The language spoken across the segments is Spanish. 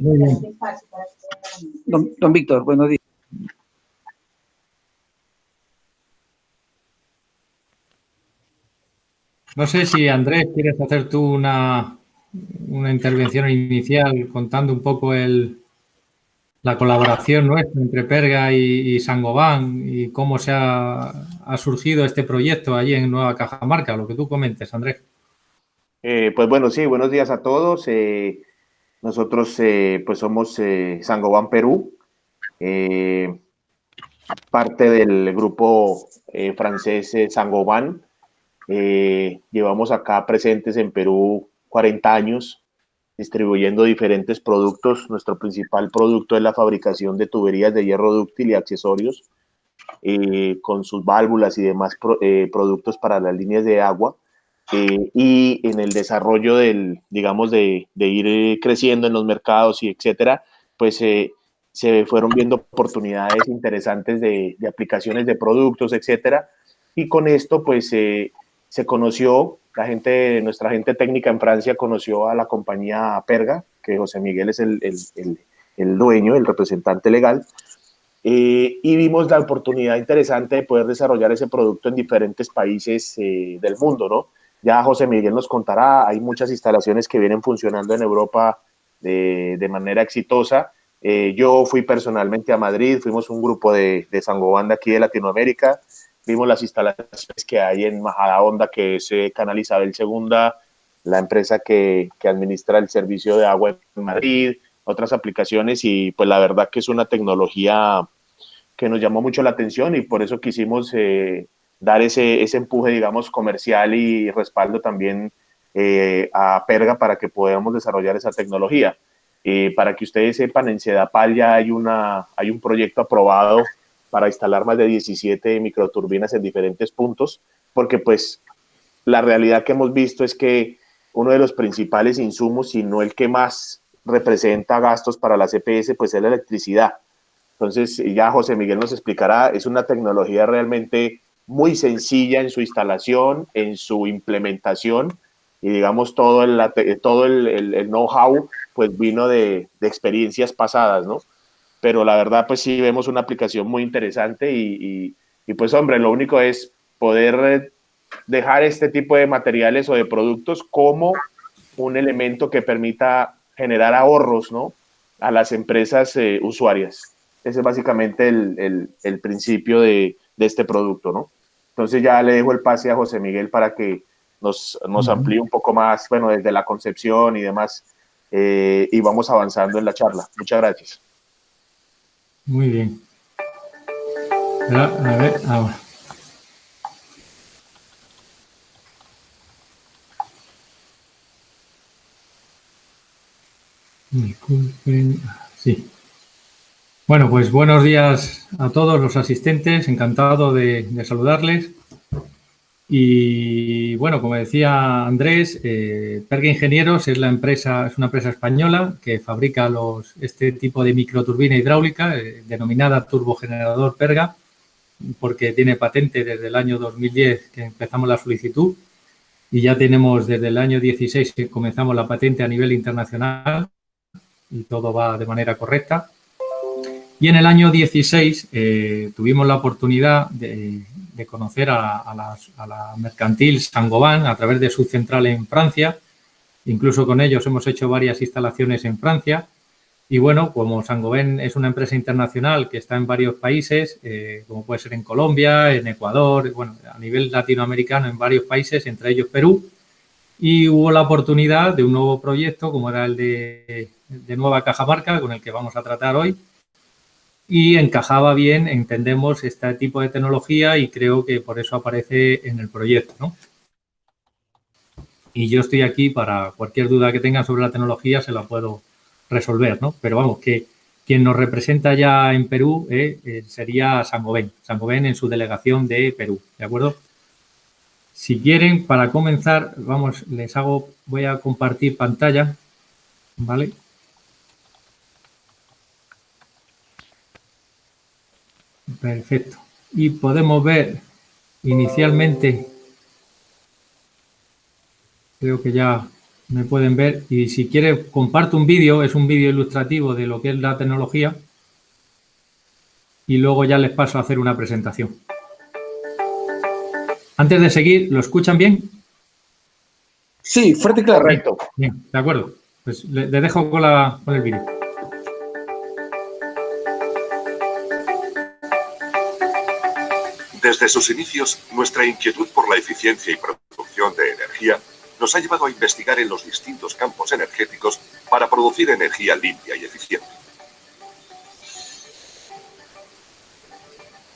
Muy bien. Don Víctor, buenos días. No sé si, Andrés, quieres hacer tú una intervención inicial contando un poco la colaboración nuestra entre Perga y Saint-Gobain y cómo ha surgido este proyecto allí en Nueva Cajamarca, lo que tú comentes, Andrés. Pues bueno, sí, buenos días a todos. Nosotros pues somos Saint-Gobain Perú, parte del grupo francés Saint-Gobain. Llevamos acá presentes en Perú 40 años distribuyendo diferentes productos. Nuestro principal producto es la fabricación de tuberías de hierro dúctil y accesorios con sus válvulas y demás productos para las líneas de agua. Y en el desarrollo digamos, de ir creciendo en los mercados y etcétera, pues se fueron viendo oportunidades interesantes de aplicaciones de productos, etcétera. Y con esto, pues, se conoció, nuestra gente técnica en Francia conoció a la compañía Perga, que José Miguel es el dueño, el representante legal, y vimos la oportunidad interesante de poder desarrollar ese producto en diferentes países del mundo, ¿no? Ya José Miguel nos contará, hay muchas instalaciones que vienen funcionando en Europa de manera exitosa. Yo fui personalmente a Madrid, fuimos un grupo de Saint-Gobain de aquí de Latinoamérica, vimos las instalaciones que hay en Majadahonda, que es Canal Isabel II, la empresa que administra el servicio de agua en Madrid, otras aplicaciones, y pues la verdad que es una tecnología que nos llamó mucho la atención y por eso quisimos dar ese empuje, digamos, comercial y respaldo también a Perga para que podamos desarrollar esa tecnología. Para que ustedes sepan, en Sedapal ya hay un proyecto aprobado para instalar más de 17 microturbinas en diferentes puntos, porque pues la realidad que hemos visto es que uno de los principales insumos, si no el que más representa gastos para la CPS, pues es la electricidad. Entonces, ya José Miguel nos explicará, es una tecnología realmente muy sencilla en su instalación, en su implementación, y digamos todo el know-how pues vino de experiencias pasadas, ¿no? Pero la verdad pues sí vemos una aplicación muy interesante y pues hombre, lo único es poder dejar este tipo de materiales o de productos como un elemento que permita generar ahorros, ¿no? A las empresas usuarias. Ese es básicamente el principio de este producto, ¿no? Entonces ya le dejo el pase a José Miguel para que nos amplíe un poco más, bueno, desde la concepción y demás, y vamos avanzando en la charla. Muchas gracias. Muy bien. A ver, ahora. Disculpen. Sí. Bueno, pues buenos días a todos los asistentes. Encantado de saludarles. Y bueno, como decía Andrés, Perga Ingenieros es una empresa española que fabrica este tipo de microturbina hidráulica denominada turbogenerador Perga, porque tiene patente desde el año 2010 que empezamos la solicitud y ya tenemos desde el año 16 que comenzamos la patente a nivel internacional y todo va de manera correcta. Y en el año 16 tuvimos la oportunidad de conocer a la mercantil Saint-Gobain a través de su central en Francia. Incluso con ellos hemos hecho varias instalaciones en Francia. Y bueno, como Saint-Gobain es una empresa internacional que está en varios países, como puede ser en Colombia, en Ecuador, bueno, a nivel latinoamericano en varios países, entre ellos Perú. Y hubo la oportunidad de un nuevo proyecto, como era el de Nueva Cajamarca, con el que vamos a tratar hoy. Y encajaba bien, entendemos, este tipo de tecnología y creo que por eso aparece en el proyecto, ¿no? Y yo estoy aquí para cualquier duda que tengan sobre la tecnología, se la puedo resolver, ¿no? Pero vamos, que quien nos representa ya en Perú sería Saint-Gobain. Saint-Gobain en su delegación de Perú, ¿de acuerdo? Si quieren, para comenzar, vamos, voy a compartir pantalla, ¿vale? Perfecto. Y podemos ver inicialmente, creo que ya me pueden ver. Y si quiere, comparto un vídeo, es un vídeo ilustrativo de lo que es la tecnología. Y luego ya les paso a hacer una presentación. Antes de seguir, ¿lo escuchan bien? Sí, fuerte y claro. Correcto. Bien, de acuerdo. Pues le dejo con el vídeo. Desde sus inicios, nuestra inquietud por la eficiencia y producción de energía nos ha llevado a investigar en los distintos campos energéticos para producir energía limpia y eficiente.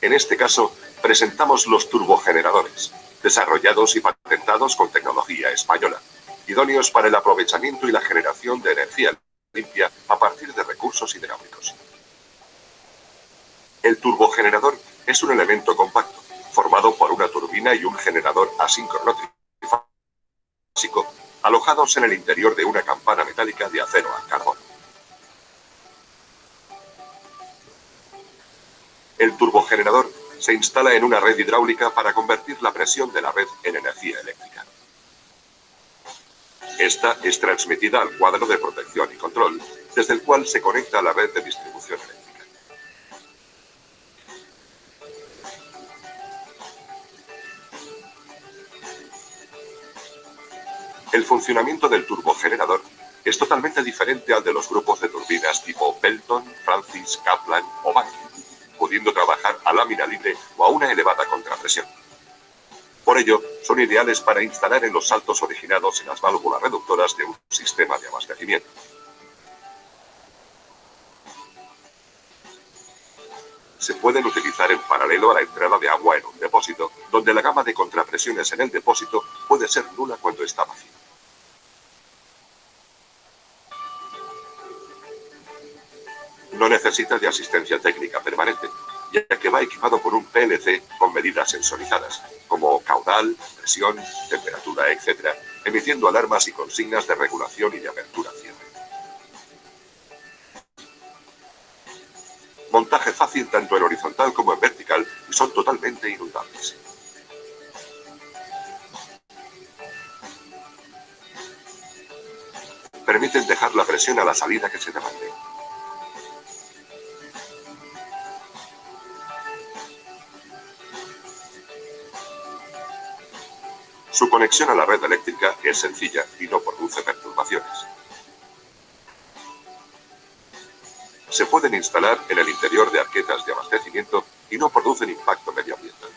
En este caso, presentamos los turbogeneradores, desarrollados y patentados con tecnología española, idóneos para el aprovechamiento y la generación de energía limpia a partir de recursos hidráulicos. El turbogenerador es un elemento compacto, formado por una turbina y un generador asíncrono trifásico, alojados en el interior de una campana metálica de acero al carbón. El turbogenerador se instala en una red hidráulica para convertir la presión de la red en energía eléctrica. Esta es transmitida al cuadro de protección y control, desde el cual se conecta a la red de distribución eléctrica. El funcionamiento del turbogenerador es totalmente diferente al de los grupos de turbinas tipo Pelton, Francis, Kaplan o Bank, pudiendo trabajar a lámina libre o a una elevada contrapresión. Por ello, son ideales para instalar en los saltos originados en las válvulas reductoras de un sistema de abastecimiento. Se pueden utilizar en paralelo a la entrada de agua en un depósito, donde la gama de contrapresiones en el depósito puede ser nula cuando está vacío. No necesita de asistencia técnica permanente, ya que va equipado con un PLC con medidas sensorizadas, como caudal, presión, temperatura, etc., emitiendo alarmas y consignas de regulación y de apertura-cierre. Montaje fácil tanto en horizontal como en vertical y son totalmente inundables. Permiten dejar la presión a la salida que se demande. Su conexión a la red eléctrica es sencilla y no produce perturbaciones. Se pueden instalar en el interior de arquetas de abastecimiento y no producen impacto medioambiental.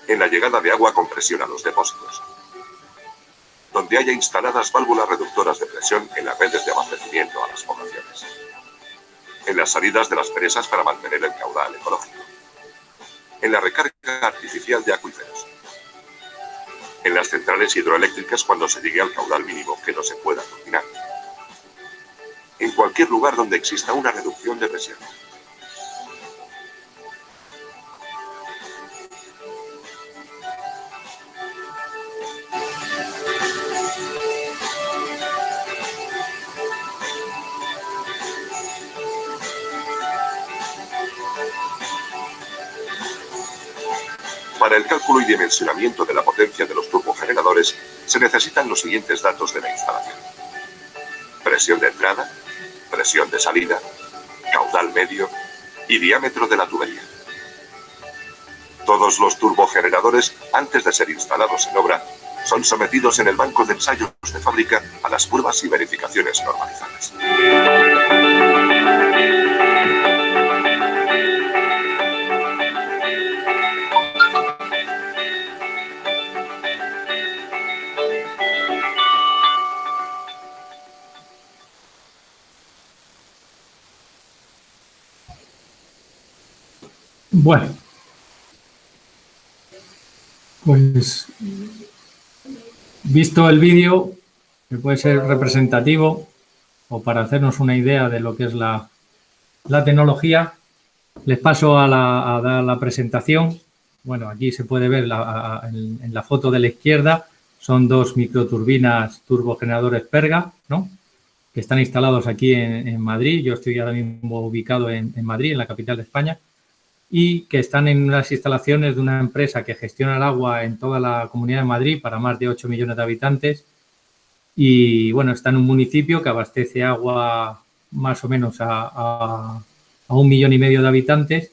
En la llegada de agua con presión a los depósitos, donde haya instaladas válvulas reductoras de presión en las redes de abastecimiento a las poblaciones. En las salidas de las presas para mantener el caudal ecológico. En la recarga artificial de acuíferos. En las centrales hidroeléctricas cuando se llegue al caudal mínimo que no se pueda turbinar. En cualquier lugar donde exista una reducción de presión. Para el cálculo y dimensionamiento de la potencia de los turbogeneradores, se necesitan los siguientes datos de la instalación. Presión de entrada, presión de salida, caudal medio y diámetro de la tubería. Todos los turbogeneradores, antes de ser instalados en obra, son sometidos en el banco de ensayos de fábrica a las pruebas y verificaciones normalizadas. Bueno, pues visto el vídeo, que puede ser representativo o para hacernos una idea de lo que es la tecnología, les paso a dar la presentación. Bueno, aquí se puede ver en la foto de la izquierda, son dos microturbinas turbogeneradores Perga, ¿no?, que están instalados aquí en Madrid. Yo estoy ahora mismo ubicado en Madrid, en la capital de España. y que están en unas instalaciones de una empresa que gestiona el agua en toda la Comunidad de Madrid para más de 8 millones de habitantes. Y, bueno, está en un municipio que abastece agua más o menos a 1,5 millones de habitantes,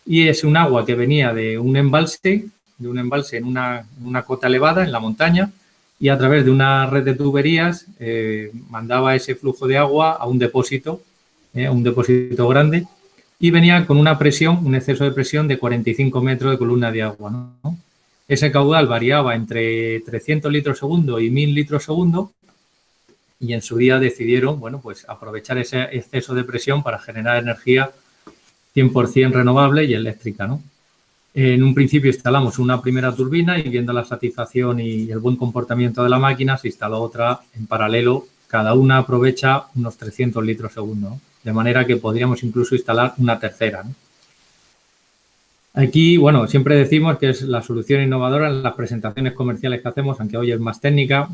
y es un agua que venía de un embalse en una cota elevada en la montaña, y a través de una red de tuberías mandaba ese flujo de agua a un depósito grande, y venía con una presión, un exceso de presión de 45 metros de columna de agua, ¿no? Ese caudal variaba entre 300 litros segundo y 1.000 litros segundo, y en su día decidieron, bueno, pues aprovechar ese exceso de presión para generar energía 100% renovable y eléctrica, ¿no? En un principio instalamos una primera turbina y, viendo la satisfacción y el buen comportamiento de la máquina, se instaló otra en paralelo. Cada una aprovecha unos 300 litros segundo, ¿no? De manera que podríamos incluso instalar una tercera, ¿no? Aquí, bueno, siempre decimos que es la solución innovadora en las presentaciones comerciales que hacemos, aunque hoy es más técnica.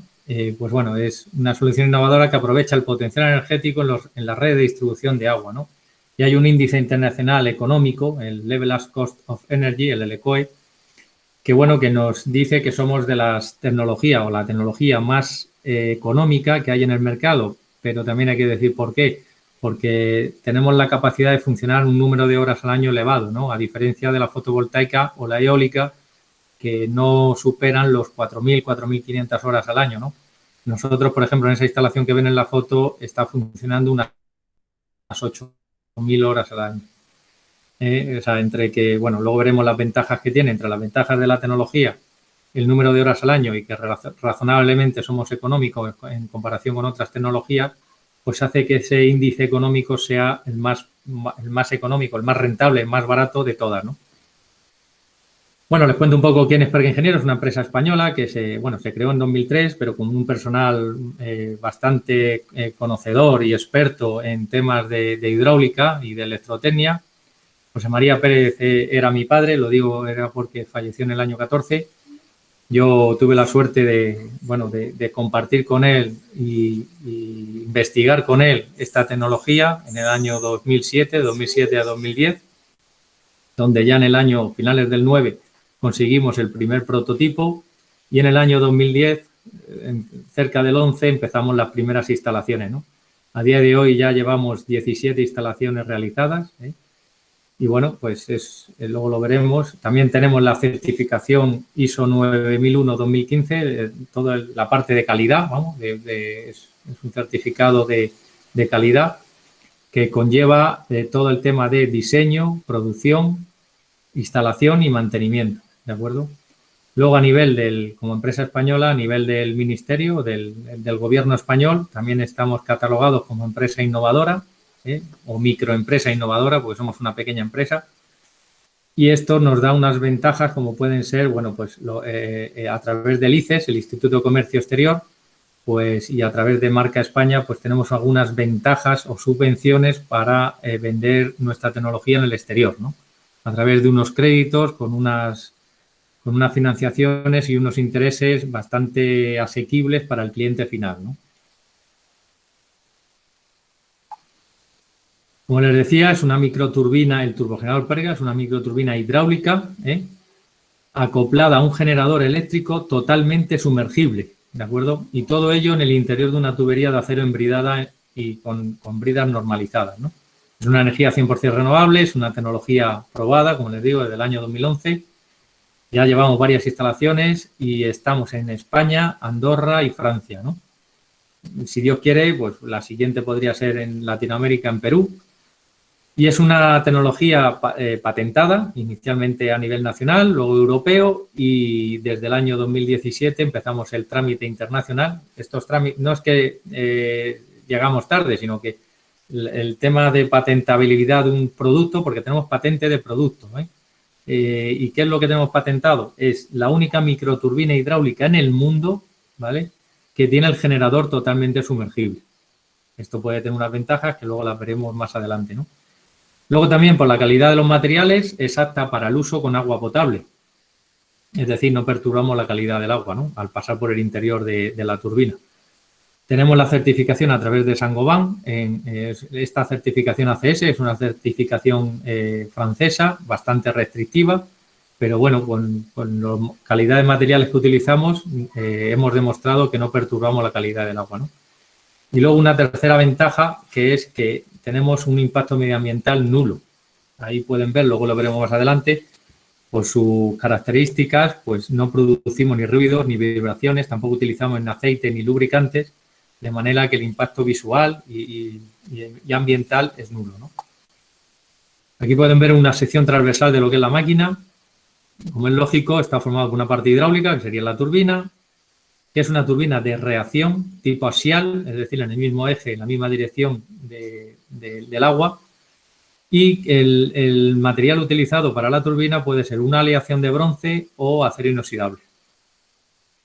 Pues bueno, es una solución innovadora que aprovecha el potencial energético en la red de distribución de agua, ¿no? Y hay un índice internacional económico, el Levelized Cost of Energy, el LCOE, que, bueno, que nos dice que somos de las tecnologías o la tecnología más económica que hay en el mercado. Pero también hay que decir por qué. Porque tenemos la capacidad de funcionar un número de horas al año elevado, ¿no? A diferencia de la fotovoltaica o la eólica, que no superan los 4.000, 4.500 horas al año, ¿no? Nosotros, por ejemplo, en esa instalación que ven en la foto, está funcionando unas 8.000 horas al año. O sea, entre que, bueno, luego veremos las ventajas que tiene, entre las ventajas de la tecnología, el número de horas al año, y que razonablemente somos económicos en comparación con otras tecnologías, pues hace que ese índice económico sea el más económico, el más rentable, el más barato de todas, ¿no? Bueno, les cuento un poco quién es Perga Ingenieros. Es una empresa española que se creó en 2003, pero con un personal bastante conocedor y experto en temas de hidráulica y de electrotecnia. José María Pérez era mi padre, lo digo, era porque falleció en el año 14. Yo tuve la suerte de compartir con él y investigar con él esta tecnología en el año 2007 a 2010, donde ya en el año finales del 9 conseguimos el primer prototipo, y en el año 2010, cerca del 11, empezamos las primeras instalaciones, ¿no? A día de hoy ya llevamos 17 instalaciones realizadas, ¿eh? Y, bueno, pues luego lo veremos. También tenemos la certificación ISO 9001-2015, toda la parte de calidad, vamos, es un certificado de calidad que conlleva todo el tema de diseño, producción, instalación y mantenimiento, ¿de acuerdo? Luego, a nivel como empresa española, a nivel del ministerio, del gobierno español, también estamos catalogados como empresa innovadora, o microempresa innovadora, porque somos una pequeña empresa. Y esto nos da unas ventajas, como pueden ser, bueno, pues a través del ICES, el Instituto de Comercio Exterior, pues, y a través de Marca España, pues tenemos algunas ventajas o subvenciones para vender nuestra tecnología en el exterior, ¿no? A través de unos créditos con unas financiaciones y unos intereses bastante asequibles para el cliente final, ¿no? Como les decía, es una microturbina, el turbogenerador Perga es una microturbina hidráulica, acoplada a un generador eléctrico totalmente sumergible, ¿de acuerdo? Y todo ello en el interior de una tubería de acero embridada y con bridas normalizadas, ¿no? Es una energía 100% renovable, es una tecnología probada, como les digo, desde el año 2011. Ya llevamos varias instalaciones y estamos en España, Andorra y Francia, ¿no? Si Dios quiere, pues la siguiente podría ser en Latinoamérica, en Perú. Y es una tecnología patentada, inicialmente a nivel nacional, luego europeo, y desde el año 2017 empezamos el trámite internacional. Estos trámites, no es que llegamos tarde, sino que el tema de patentabilidad de un producto, porque tenemos patente de producto, ¿eh? ¿Y qué es lo que tenemos patentado? Es la única microturbina hidráulica en el mundo, ¿vale?, que tiene el generador totalmente sumergible. Esto puede tener unas ventajas que luego las veremos más adelante, ¿no? Luego también, por la calidad de los materiales, es apta para el uso con agua potable. Es decir, no perturbamos la calidad del agua, ¿no?, al pasar por el interior de la turbina. Tenemos la certificación a través de Saint-Gobain. Esta certificación ACS es una certificación francesa, bastante restrictiva, pero bueno, con la calidad de materiales que utilizamos hemos demostrado que no perturbamos la calidad del agua, ¿no? Y luego una tercera ventaja, que es que tenemos un impacto medioambiental nulo. Ahí pueden ver, luego lo veremos más adelante, por sus características, pues no producimos ni ruidos ni vibraciones, tampoco utilizamos ni aceite ni lubricantes, de manera que el impacto visual y ambiental es nulo, ¿no? Aquí pueden ver una sección transversal de lo que es la máquina. Como es lógico, está formado por una parte hidráulica, que sería la turbina, que es una turbina de reacción tipo axial, es decir, en el mismo eje, en la misma dirección del agua. Y el material utilizado para la turbina puede ser una aleación de bronce o acero inoxidable.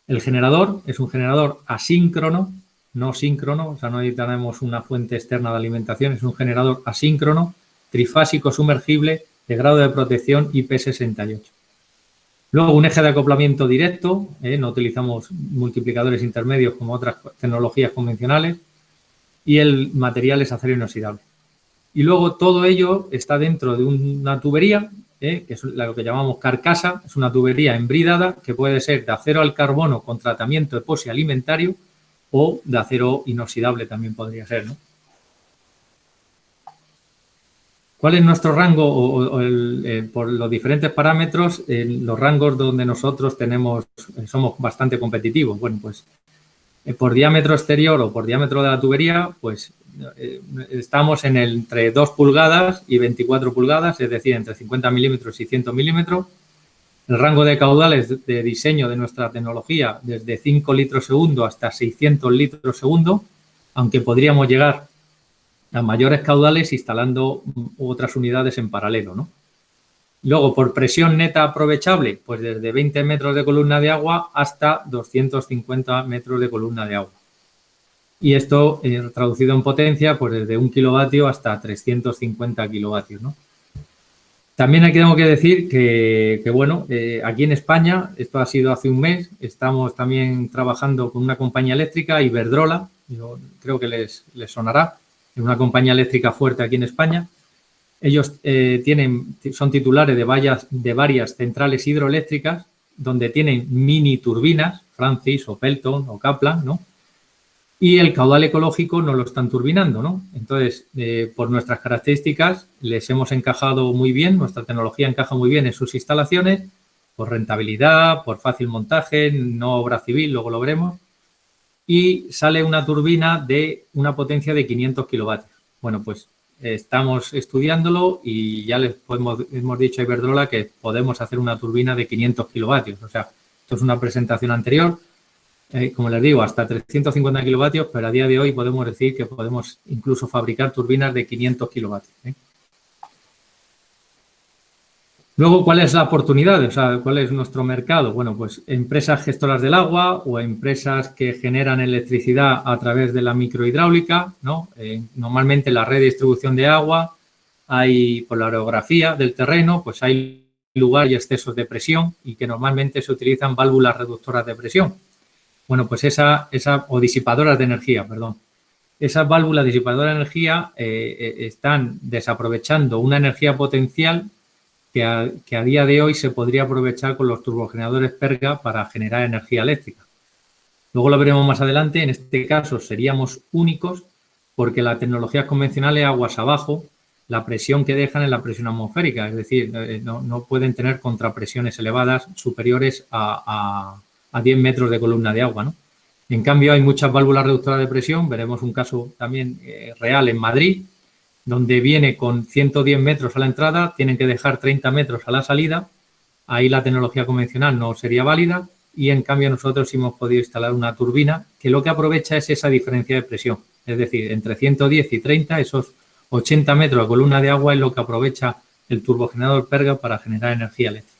El generador es un generador asíncrono, no síncrono, o sea, no necesitamos una fuente externa de alimentación, es un generador asíncrono, trifásico sumergible de grado de protección IP68. Luego, un eje de acoplamiento directo, no utilizamos multiplicadores intermedios como otras tecnologías convencionales, y el material es acero inoxidable. Y luego todo ello está dentro de una tubería, que es lo que llamamos carcasa, es una tubería embridada que puede ser de acero al carbono con tratamiento epoxi alimentario o de acero inoxidable también podría ser, ¿no? ¿Cuál es nuestro rango por los diferentes parámetros? Los rangos donde nosotros somos bastante competitivos. Bueno, pues por diámetro exterior o por diámetro de la tubería, pues estamos entre 2 pulgadas y 24 pulgadas, es decir, entre 50 milímetros y 100 milímetros. El rango de caudales de diseño de nuestra tecnología desde 5 litros segundo hasta 600 litros segundo, aunque podríamos llegar a mayores caudales instalando otras unidades en paralelo, ¿no? Luego, por presión neta aprovechable, pues desde 20 metros de columna de agua hasta 250 metros de columna de agua. Y esto, traducido en potencia, pues desde 1 kilovatio hasta 350 kilovatios, ¿no? También aquí tengo que decir que bueno, aquí en España, esto ha sido hace un mes, estamos también trabajando con una compañía eléctrica, Iberdrola, yo creo que les sonará, es una compañía eléctrica fuerte aquí en España. Ellos son titulares de varias centrales hidroeléctricas donde tienen mini turbinas, Francis o Pelton o Kaplan, ¿no? Y el caudal ecológico no lo están turbinando, ¿no? Entonces, por nuestras características, les hemos encajado muy bien, nuestra tecnología encaja muy bien en sus instalaciones, por rentabilidad, por fácil montaje, no obra civil, luego lo veremos. Y sale una turbina de una potencia de 500 kilovatios. Bueno, pues estamos estudiándolo y ya hemos dicho a Iberdrola que podemos hacer una turbina de 500 kilovatios. O sea, esto es una presentación anterior, como les digo, hasta 350 kilovatios, pero a día de hoy podemos decir que podemos incluso fabricar turbinas de 500 kilovatios. Luego, ¿cuál es la oportunidad? O sea, ¿cuál es nuestro mercado? Bueno, pues empresas gestoras del agua o empresas que generan electricidad a través de la microhidráulica, ¿no? Normalmente en la red de distribución de agua hay, por la orografía del terreno, pues hay lugar y excesos de presión y que normalmente se utilizan válvulas reductoras de presión. Bueno, pues o disipadoras de energía, perdón. Esas válvulas disipadoras de energía están desaprovechando una energía potencial que a día de hoy se podría aprovechar con los turbogeneradores Perga para generar energía eléctrica. Luego lo veremos más adelante. En este caso seríamos únicos porque la tecnología convencional es aguas abajo. La presión que dejan es la presión atmosférica, es decir, no pueden tener contrapresiones elevadas superiores a 10 metros de columna de agua, ¿no? En cambio, hay muchas válvulas reductoras de presión. Veremos un caso también real en Madrid, donde viene con 110 metros a la entrada, tienen que dejar 30 metros a la salida. Ahí la tecnología convencional no sería válida y, en cambio, nosotros sí hemos podido instalar una turbina que lo que aprovecha es esa diferencia de presión. Es decir, entre 110 y 30, esos 80 metros de columna de agua es lo que aprovecha el turbogenerador Perga para generar energía eléctrica.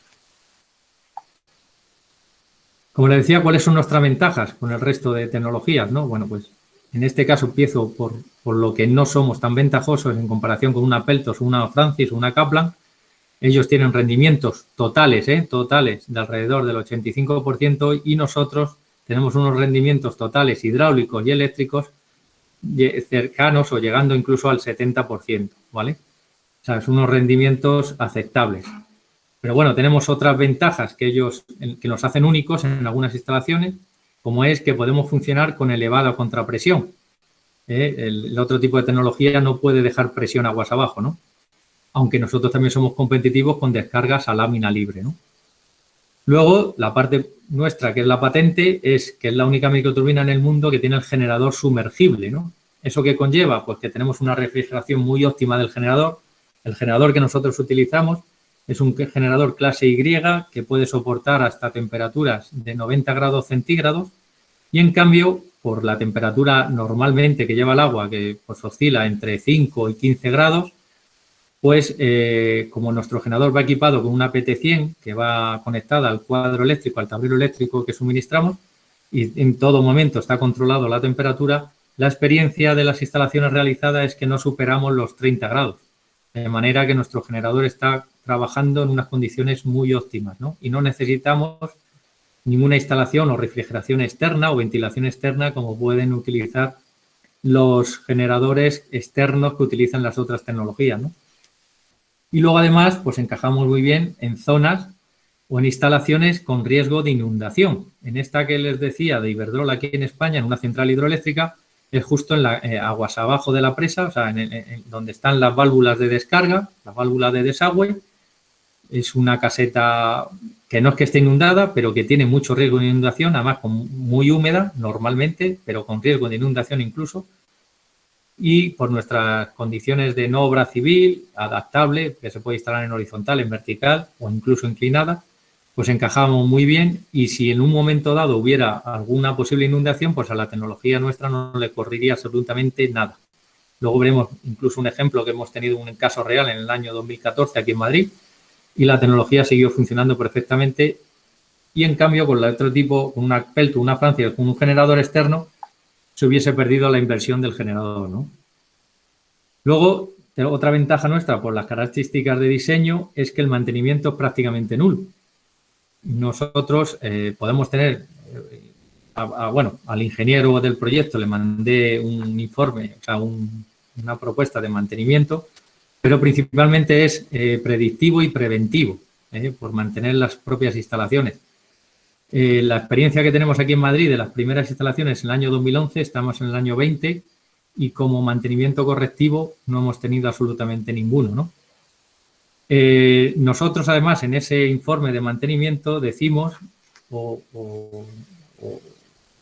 Como les decía, ¿cuáles son nuestras ventajas con el resto de tecnologías, ¿no? Bueno, pues en este caso empiezo por lo que no somos tan ventajosos en comparación con una Peltos, una Francis o una Kaplan. Ellos tienen rendimientos totales de alrededor del 85% y nosotros tenemos unos rendimientos totales hidráulicos y eléctricos cercanos o llegando incluso al 70%, ¿vale? O sea, son unos rendimientos aceptables. Pero bueno, tenemos otras ventajas que nos hacen únicos en algunas instalaciones, como es que podemos funcionar con elevada contrapresión. El otro tipo de tecnología no puede dejar presión aguas abajo, ¿no? Aunque nosotros también somos competitivos con descargas a lámina libre, ¿no? Luego, la parte nuestra, que es la patente, es que es la única microturbina en el mundo que tiene el generador sumergible, ¿no? ¿Eso qué conlleva? Pues que tenemos una refrigeración muy óptima del generador. El generador que nosotros utilizamos es un generador clase Y que puede soportar hasta temperaturas de 90 grados centígrados y, en cambio, por la temperatura normalmente que lleva el agua, que pues oscila entre 5 y 15 grados, pues como nuestro generador va equipado con una PT100 que va conectada al cuadro eléctrico, al tablero eléctrico que suministramos y en todo momento está controlado la temperatura, la experiencia de las instalaciones realizadas es que no superamos los 30 grados. De manera que nuestro generador está trabajando en unas condiciones muy óptimas, ¿no? Y no necesitamos ninguna instalación o refrigeración externa o ventilación externa como pueden utilizar los generadores externos que utilizan las otras tecnologías, ¿no? Y luego, además, pues encajamos muy bien en zonas o en instalaciones con riesgo de inundación. En esta que les decía de Iberdrola aquí en España, en una central hidroeléctrica, es justo en aguas abajo de la presa, o sea, en donde están las válvulas de descarga, las válvulas de desagüe. Es una caseta que no es que esté inundada, pero que tiene mucho riesgo de inundación, además muy húmeda normalmente, pero con riesgo de inundación incluso. Y por nuestras condiciones de no obra civil, adaptable, que se puede instalar en horizontal, en vertical o incluso inclinada, pues encajamos muy bien y si en un momento dado hubiera alguna posible inundación, pues a la tecnología nuestra no le correría absolutamente nada. Luego veremos incluso un ejemplo que hemos tenido un caso real en el año 2014 aquí en Madrid y la tecnología siguió funcionando perfectamente y en cambio con el otro tipo, con una Pelto, una Francia, con un generador externo, se hubiese perdido la inversión del generador, ¿no? Luego, otra ventaja nuestra por las características de diseño es que el mantenimiento es prácticamente nulo. Nosotros podemos tener, bueno, al ingeniero del proyecto le mandé un informe, o sea, una propuesta de mantenimiento, pero principalmente es predictivo y preventivo, por mantener las propias instalaciones. La experiencia que tenemos aquí en Madrid de las primeras instalaciones en el año 2011, estamos en el año 20 y como mantenimiento correctivo no hemos tenido absolutamente ninguno, ¿no? Nosotros, además, en ese informe de mantenimiento decimos,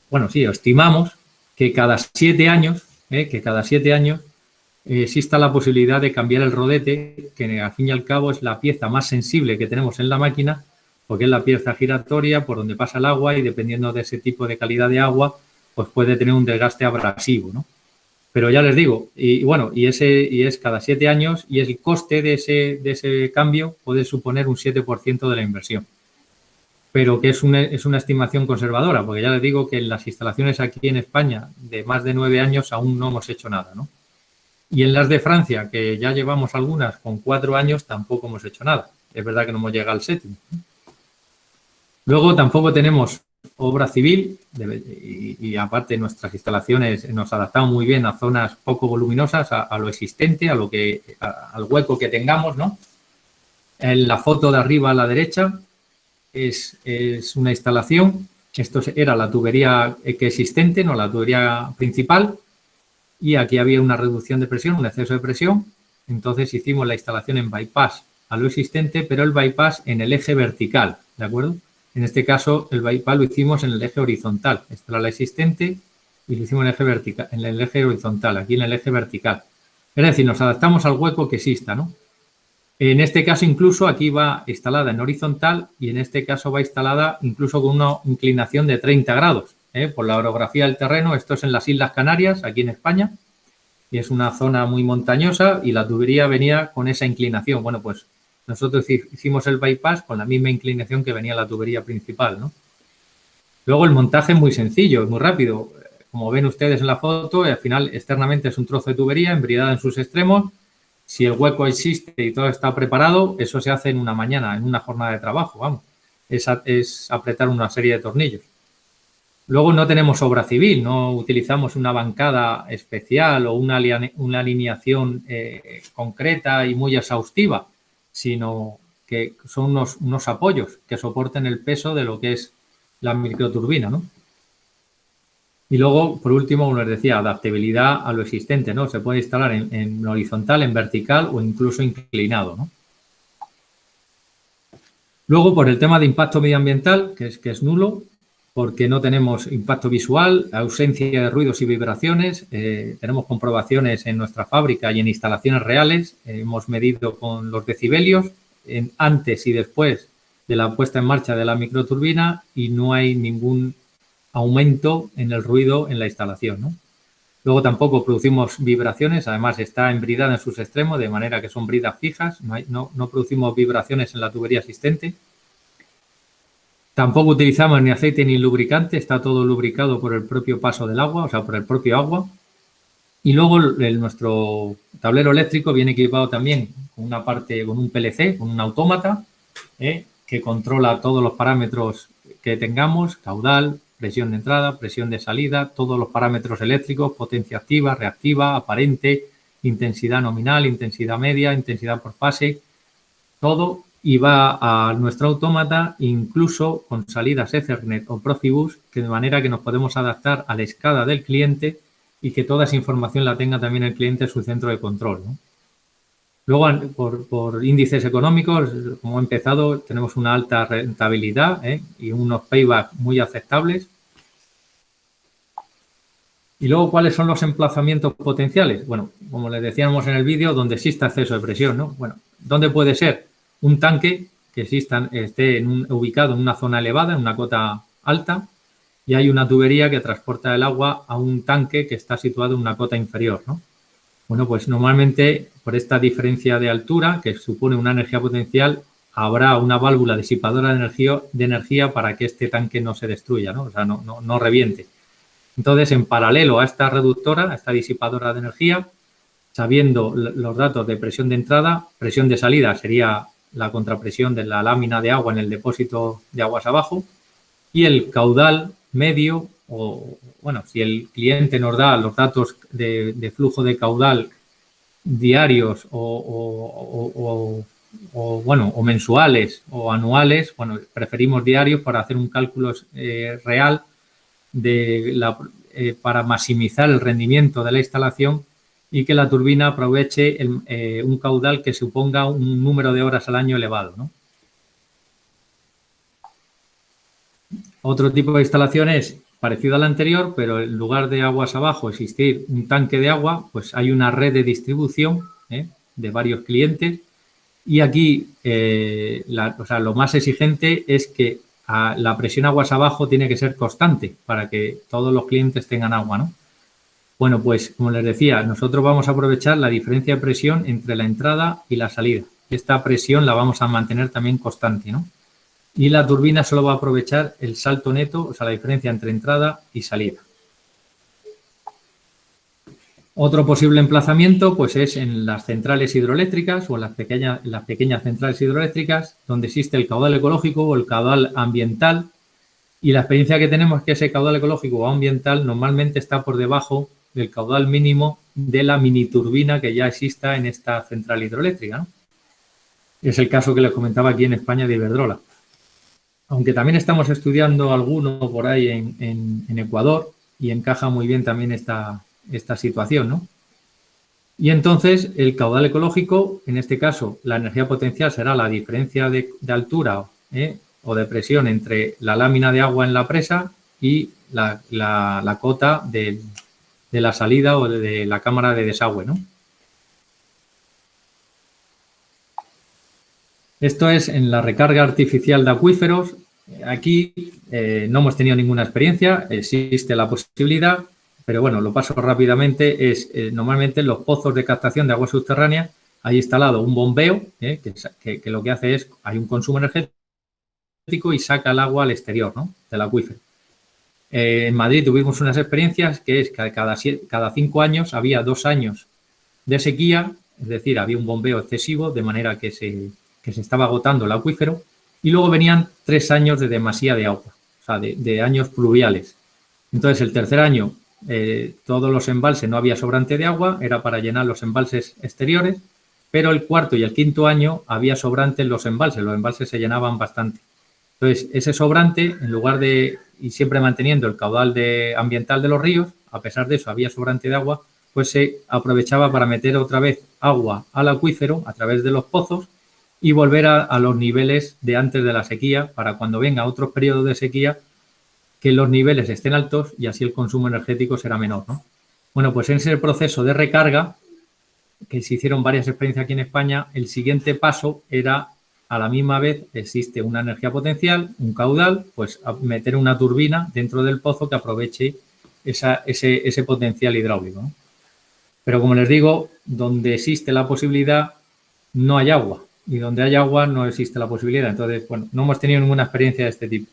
bueno, sí, estimamos que cada 7 años, exista la posibilidad de cambiar el rodete, que al fin y al cabo es la pieza más sensible que tenemos en la máquina, porque es la pieza giratoria por donde pasa el agua y dependiendo de ese tipo de calidad de agua, pues puede tener un desgaste abrasivo, ¿no? Pero ya les digo, y bueno, y es cada 7 años y el coste de ese cambio puede suponer un 7% de la inversión. Pero que es una estimación conservadora, porque ya les digo que en las instalaciones aquí en España de más de 9 años aún no hemos hecho nada, ¿no? Y en las de Francia, que ya llevamos algunas con 4 años, tampoco hemos hecho nada. Es verdad que no hemos llegado al 7. Luego tampoco tenemos obra civil y aparte nuestras instalaciones nos adaptamos muy bien a zonas poco voluminosas, a lo existente, al hueco que tengamos, ¿no? En la foto de arriba a la derecha es una instalación. Esto era la tubería que existente, no la tubería principal. Y aquí había una reducción de presión, un exceso de presión. Entonces hicimos la instalación en bypass a lo existente, pero el bypass en el eje vertical, ¿de acuerdo? En este caso, el bypass lo hicimos en el eje horizontal. Esta era la existente y lo hicimos en el eje vertical, en el eje horizontal, aquí en el eje vertical. Es decir, nos adaptamos al hueco que exista, ¿no? En este caso, incluso aquí va instalada en horizontal y en este caso va instalada incluso con una inclinación de 30 grados. Por la orografía del terreno, esto es en las Islas Canarias, aquí en España, y es una zona muy montañosa y la tubería venía con esa inclinación. Bueno, pues nosotros hicimos el bypass con la misma inclinación que venía la tubería principal, ¿no? Luego el montaje es muy sencillo, es muy rápido. Como ven ustedes en la foto, al final externamente es un trozo de tubería embridada en sus extremos. Si el hueco existe y todo está preparado, eso se hace en una mañana, en una jornada de trabajo, vamos. Es apretar una serie de tornillos. Luego no tenemos obra civil, no utilizamos una bancada especial o una alineación concreta y muy exhaustiva, sino que son unos apoyos que soporten el peso de lo que es la microturbina, ¿no? Y luego, por último, como les decía, adaptabilidad a lo existente, ¿no? Se puede instalar en horizontal, en vertical o incluso inclinado, ¿no? Luego, por el tema de impacto medioambiental, que es nulo, porque no tenemos impacto visual, ausencia de ruidos y vibraciones. Tenemos comprobaciones en nuestra fábrica y en instalaciones reales. Hemos medido con los decibelios antes y después de la puesta en marcha de la microturbina y no hay ningún aumento en el ruido en la instalación, ¿no? Luego tampoco producimos vibraciones, además está embridada en sus extremos, de manera que son bridas fijas, no producimos vibraciones en la tubería existente. Tampoco utilizamos ni aceite ni lubricante, está todo lubricado por el propio paso del agua, o sea, por el propio agua. Y luego nuestro tablero eléctrico viene equipado también con una parte, con un PLC, con un autómata, que controla todos los parámetros que tengamos, caudal, presión de entrada, presión de salida, todos los parámetros eléctricos, potencia activa, reactiva, aparente, intensidad nominal, intensidad media, intensidad por fase, todo, y va a nuestro autómata incluso con salidas Ethernet o Profibus, de manera que nos podemos adaptar a la escala del cliente y que toda esa información la tenga también el cliente en su centro de control, ¿no? Luego, por índices económicos, como he empezado, tenemos una alta rentabilidad y unos payback muy aceptables. Y luego, ¿cuáles son los emplazamientos potenciales? Bueno, como les decíamos en el vídeo, donde exista exceso de presión, ¿no? Bueno, ¿dónde puede ser? Un tanque que esté ubicado en una zona elevada, en una cota alta, y hay una tubería que transporta el agua a un tanque que está situado en una cota inferior, ¿no? Bueno, pues normalmente por esta diferencia de altura, que supone una energía potencial, habrá una válvula disipadora de energía para que este tanque no se destruya, ¿no? O sea, no reviente. Entonces, en paralelo a esta reductora, a esta disipadora de energía, sabiendo los datos de presión de entrada, presión de salida sería la contrapresión de la lámina de agua en el depósito de aguas abajo, y el caudal medio, o bueno, si el cliente nos da los datos de flujo de caudal diarios o mensuales o anuales, bueno, preferimos diarios para hacer un cálculo real para maximizar el rendimiento de la instalación y que la turbina aproveche un caudal que suponga un número de horas al año elevado, ¿no? Otro tipo de instalación es parecido a la anterior, pero en lugar de aguas abajo existir un tanque de agua, pues hay una red de distribución de varios clientes y aquí lo más exigente es que la presión aguas abajo tiene que ser constante para que todos los clientes tengan agua, ¿no? Bueno, pues como les decía, nosotros vamos a aprovechar la diferencia de presión entre la entrada y la salida. Esta presión la vamos a mantener también constante, ¿no? Y la turbina solo va a aprovechar el salto neto, o sea, la diferencia entre entrada y salida. Otro posible emplazamiento pues es en las centrales hidroeléctricas o en las pequeñas centrales hidroeléctricas donde existe el caudal ecológico o el caudal ambiental y la experiencia que tenemos es que ese caudal ecológico o ambiental normalmente está por debajo del caudal mínimo de la mini turbina que ya exista en esta central hidroeléctrica, ¿no? Es el caso que les comentaba aquí en España de Iberdrola. Aunque también estamos estudiando alguno por ahí en Ecuador y encaja muy bien también esta situación, ¿no? Y entonces el caudal ecológico, en este caso la energía potencial será la diferencia de altura o de presión entre la lámina de agua en la presa y la cota de la salida o de la cámara de desagüe, ¿no? Esto es en la recarga artificial de acuíferos. Aquí no hemos tenido ninguna experiencia, existe la posibilidad, pero bueno, lo paso rápidamente. Normalmente en los pozos de captación de agua subterránea hay instalado un bombeo que lo que hace es, hay un consumo energético y saca el agua al exterior, ¿no?, del acuífero. En Madrid tuvimos unas experiencias que es que cada 5 años había 2 años de sequía, es decir, había un bombeo excesivo de manera que se estaba agotando el acuífero y luego venían 3 años de demasía de agua, o sea, de años pluviales. Entonces, el tercer año, todos los embalses no había sobrante de agua, era para llenar los embalses exteriores, pero el cuarto y el quinto año había sobrante en los embalses se llenaban bastante. Entonces, ese sobrante, en lugar de, y siempre manteniendo el caudal ambiental de los ríos, a pesar de eso había sobrante de agua, pues se aprovechaba para meter otra vez agua al acuífero a través de los pozos y volver a los niveles de antes de la sequía para cuando venga otros periodos de sequía que los niveles estén altos y así el consumo energético será menor, ¿no? Bueno, pues en ese proceso de recarga, que se hicieron varias experiencias aquí en España, el siguiente paso era, a la misma vez, existe una energía potencial, un caudal, pues meter una turbina dentro del pozo que aproveche ese potencial hidráulico, ¿no? Pero como les digo, donde existe la posibilidad, no hay agua. Y donde hay agua, no existe la posibilidad. Entonces, bueno, no hemos tenido ninguna experiencia de este tipo.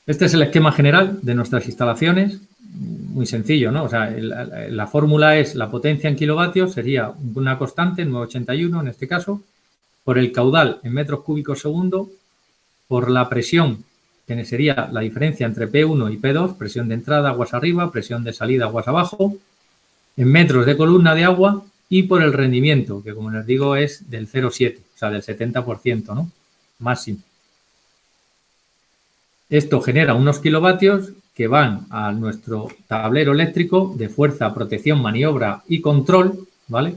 Este es el esquema general de nuestras instalaciones. Muy sencillo, ¿no? O sea, la fórmula es la potencia en kilovatios, sería una constante, 981 en este caso, por el caudal en metros cúbicos segundo, por la presión, que sería la diferencia entre P1 y P2, presión de entrada, aguas arriba, presión de salida, aguas abajo, en metros de columna de agua y por el rendimiento, que como les digo es del 0,7, o sea, del 70%, ¿no? Máximo. Esto genera unos kilovatios que van a nuestro tablero eléctrico de fuerza, protección, maniobra y control, ¿vale?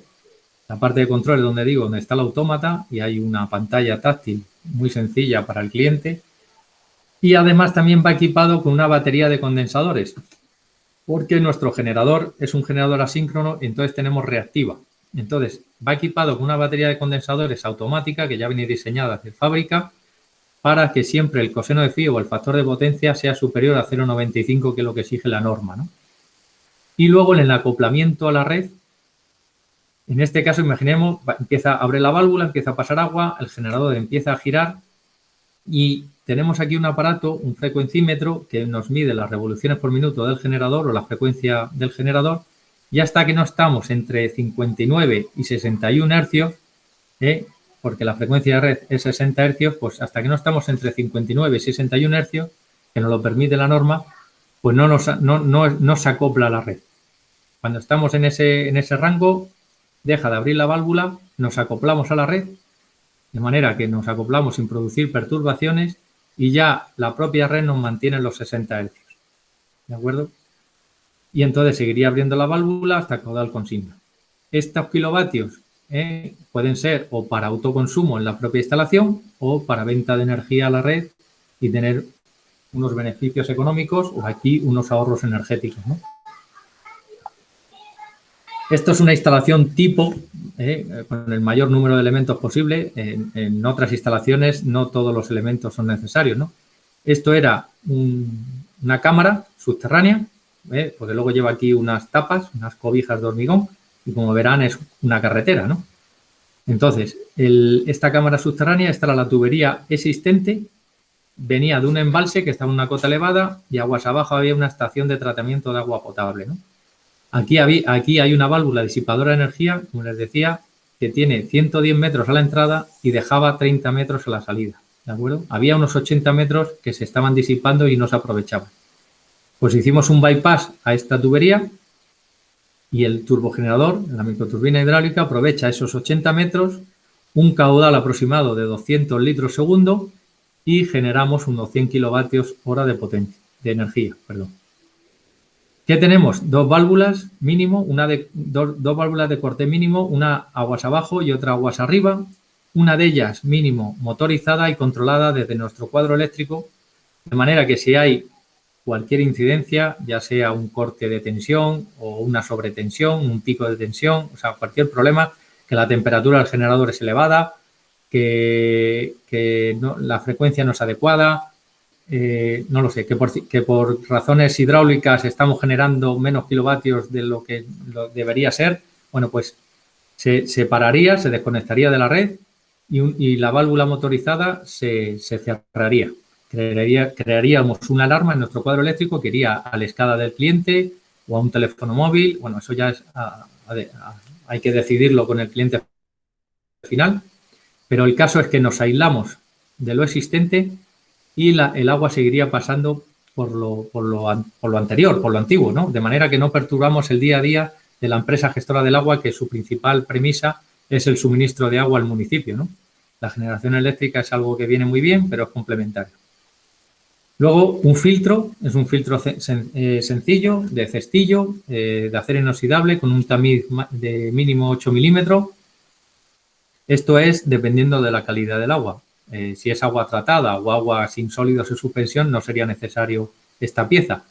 La parte de control es donde digo, donde está el autómata y hay una pantalla táctil muy sencilla para el cliente. Y además también va equipado con una batería de condensadores, porque nuestro generador es un generador asíncrono, entonces tenemos reactiva. Entonces va equipado con una batería de condensadores automática que ya viene diseñada de fábrica para que siempre el coseno de fío o el factor de potencia sea superior a 0,95, que es lo que exige la norma, ¿no? Y luego en el acoplamiento a la red, en este caso imaginemos, abre la válvula, empieza a pasar agua, el generador empieza a girar y tenemos aquí un aparato, un frecuencímetro que nos mide las revoluciones por minuto del generador o la frecuencia del generador y hasta que no estamos entre 59 y 61 hercios, porque la frecuencia de red es 60 hercios, pues hasta que no estamos entre 59 y 61 hercios, que nos lo permite la norma, pues no se acopla a la red. Cuando estamos en ese rango, deja de abrir la válvula, nos acoplamos a la red, de manera que nos acoplamos sin producir perturbaciones y ya la propia red nos mantiene en los 60 hercios. ¿De acuerdo? Y entonces seguiría abriendo la válvula hasta caudal consigna. Estos kilovatios pueden ser o para autoconsumo en la propia instalación o para venta de energía a la red y tener unos beneficios económicos o aquí unos ahorros energéticos, ¿no? Esto es una instalación tipo, con el mayor número de elementos posible. En otras instalaciones no todos los elementos son necesarios, ¿no? Esto era una cámara subterránea, porque luego lleva aquí unas tapas, unas cobijas de hormigón y como verán es una carretera, ¿no? Entonces, esta cámara subterránea, esta era la tubería existente, venía de un embalse que estaba en una cota elevada y aguas abajo había una estación de tratamiento de agua potable, ¿no? Aquí hay una válvula disipadora de energía, como les decía, que tiene 110 metros a la entrada y dejaba 30 metros a la salida, ¿de acuerdo? Había unos 80 metros que se estaban disipando y no se aprovechaban. Pues hicimos un bypass a esta tubería y el turbogenerador, la microturbina hidráulica, aprovecha esos 80 metros, un caudal aproximado de 200 litros segundo y generamos unos 100 kilovatios hora de potencia, de energía, perdón. ¿Qué tenemos? Dos válvulas mínimo, dos válvulas de corte mínimo, una aguas abajo y otra aguas arriba. Una de ellas mínimo motorizada y controlada desde nuestro cuadro eléctrico, de manera que si hay cualquier incidencia, ya sea un corte de tensión o una sobretensión, un pico de tensión, o sea, cualquier problema, que la temperatura del generador es elevada, que la frecuencia no es adecuada, no lo sé, que por razones hidráulicas estamos generando menos kilovatios de lo que debería ser, bueno, pues se pararía, se desconectaría de la red y la válvula motorizada se cerraría. Crearíamos una alarma en nuestro cuadro eléctrico que iría a la escala del cliente o a un teléfono móvil. Bueno, eso ya es hay que decidirlo con el cliente final, pero el caso es que nos aislamos de lo existente y el agua seguiría pasando por lo anterior, por lo antiguo, ¿no? De manera que no perturbamos el día a día de la empresa gestora del agua, que su principal premisa es el suministro de agua al municipio, ¿no? La generación eléctrica es algo que viene muy bien, pero es complementario. Luego, un filtro, es un filtro sencillo, de cestillo, de acero inoxidable, con un tamiz de mínimo 8 milímetros. Esto es dependiendo de la calidad del agua. Si es agua tratada o agua sin sólidos en suspensión, no sería necesario esta pieza.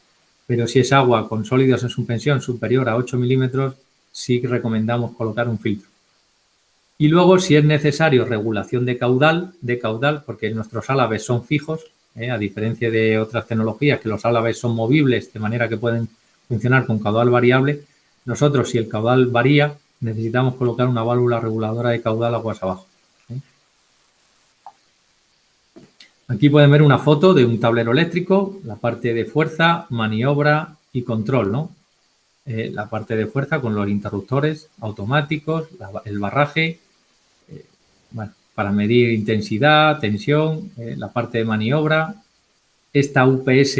Pero si es agua con sólidos en suspensión superior a 8 milímetros, sí recomendamos colocar un filtro. Y luego, si es necesario regulación de caudal, porque nuestros álabes son fijos, a diferencia de otras tecnologías que los álabes son movibles de manera que pueden funcionar con caudal variable, nosotros, si el caudal varía, necesitamos colocar una válvula reguladora de caudal aguas abajo. Aquí pueden ver una foto de un tablero eléctrico, la parte de fuerza, maniobra y control, ¿no? La parte de fuerza con los interruptores automáticos, el barraje, bueno, para medir intensidad, tensión, la parte de maniobra. Esta UPS,